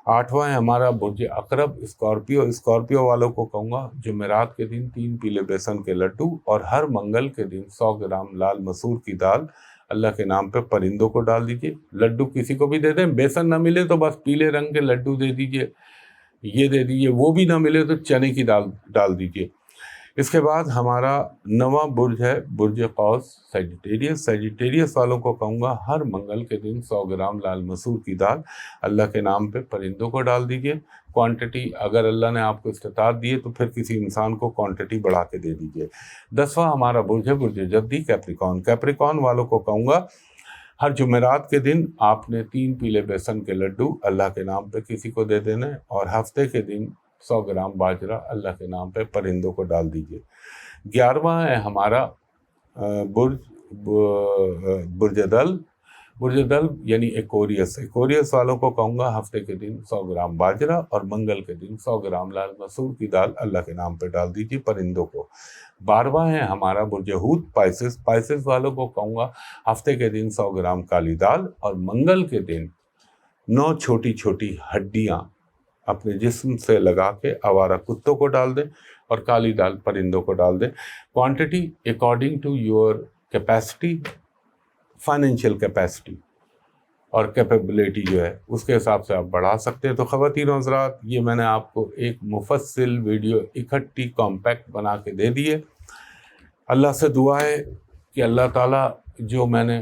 Speaker 1: 8واں ہے ہمارا برج عقرب، اسکارپیو والوں کو کہوں گا جمعرات کے دن 3 پیلے بیسن کے لڈو اور ہر منگل کے دن 100 گرام لال مسور کی دال اللہ کے نام پہ پرندوں کو ڈال دیجیے۔ لڈو کسی کو بھی دے دیں، بیسن نہ ملے تو بس پیلے رنگ کے لڈو دے دیجیے، یہ دے دیجیے، وہ بھی نہ ملے تو چنے کی دال ڈال دیجیے۔ اس کے بعد ہمارا 9واں برج ہے برج قوس، سیجیٹیریس والوں کو کہوں گا ہر منگل کے دن 100 گرام لال مسور کی دال اللہ کے نام پہ پرندوں کو ڈال دیجیے۔ کوانٹٹی اگر اللہ نے آپ کو استطاعت دی ہے تو پھر کسی انسان کو کوانٹٹی بڑھا کے دے دیجیے۔ 10واں ہمارا برج ہے برج جدی، کیپریکون والوں کو کہوں گا ہر جمعرات کے دن آپ نے 3 پیلے بیسن کے لڈو اللہ کے نام پہ کسی کو دے دینے، اور ہفتے کے دن 100 گرام باجرہ اللہ کے نام پہ پرندوں کو ڈال دیجیے۔ 11واں ہے ہمارا برج دل یعنی ایکوریس والوں کو کہوں گا ہفتے کے دن 100 گرام باجرہ اور منگل کے دن 100 گرام لال مسور کی دال اللہ کے نام پہ ڈال دیجیے پرندوں کو۔ 12واں ہے ہمارا برج حوت، پائسس والوں کو کہوں گا ہفتے کے دن 100 گرام کالی دال اور منگل کے دن 9 چھوٹی چھوٹی ہڈیاں اپنے جسم سے لگا کے آوارہ کتوں کو ڈال دیں اور کالی دال پرندوں کو ڈال دیں۔ Quantity according to your capacity, financial capacity اور کیپیبلٹی جو ہے اس کے حساب سے آپ بڑھا سکتے ہیں۔ تو خواتین و حضرات، یہ میں نے آپ کو ایک مفصل ویڈیو اکٹھی کمپیکٹ بنا کے دے دی ہے۔ اللہ سے دعا ہے کہ اللہ تعالیٰ جو میں نے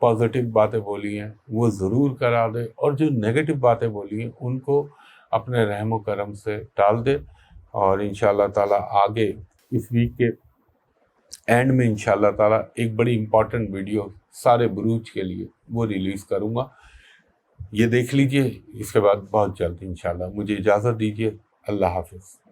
Speaker 1: پازیٹیو باتیں بولی ہیں وہ ضرور کرا دے، اور جو نیگیٹو باتیں بولی ہیں ان کو اپنے رحم و کرم سے ٹال دے، اور انشاءاللہ تعالیٰ آگے اس ویک کے اینڈ میں انشاءاللہ تعالیٰ ایک بڑی امپورٹنٹ ویڈیو سارے بروج کے لیے وہ ریلیز کروں گا۔ یہ دیکھ لیجئے، اس کے بعد بہت جلد انشاءاللہ. مجھے اجازت دیجیے. اللہ حافظ.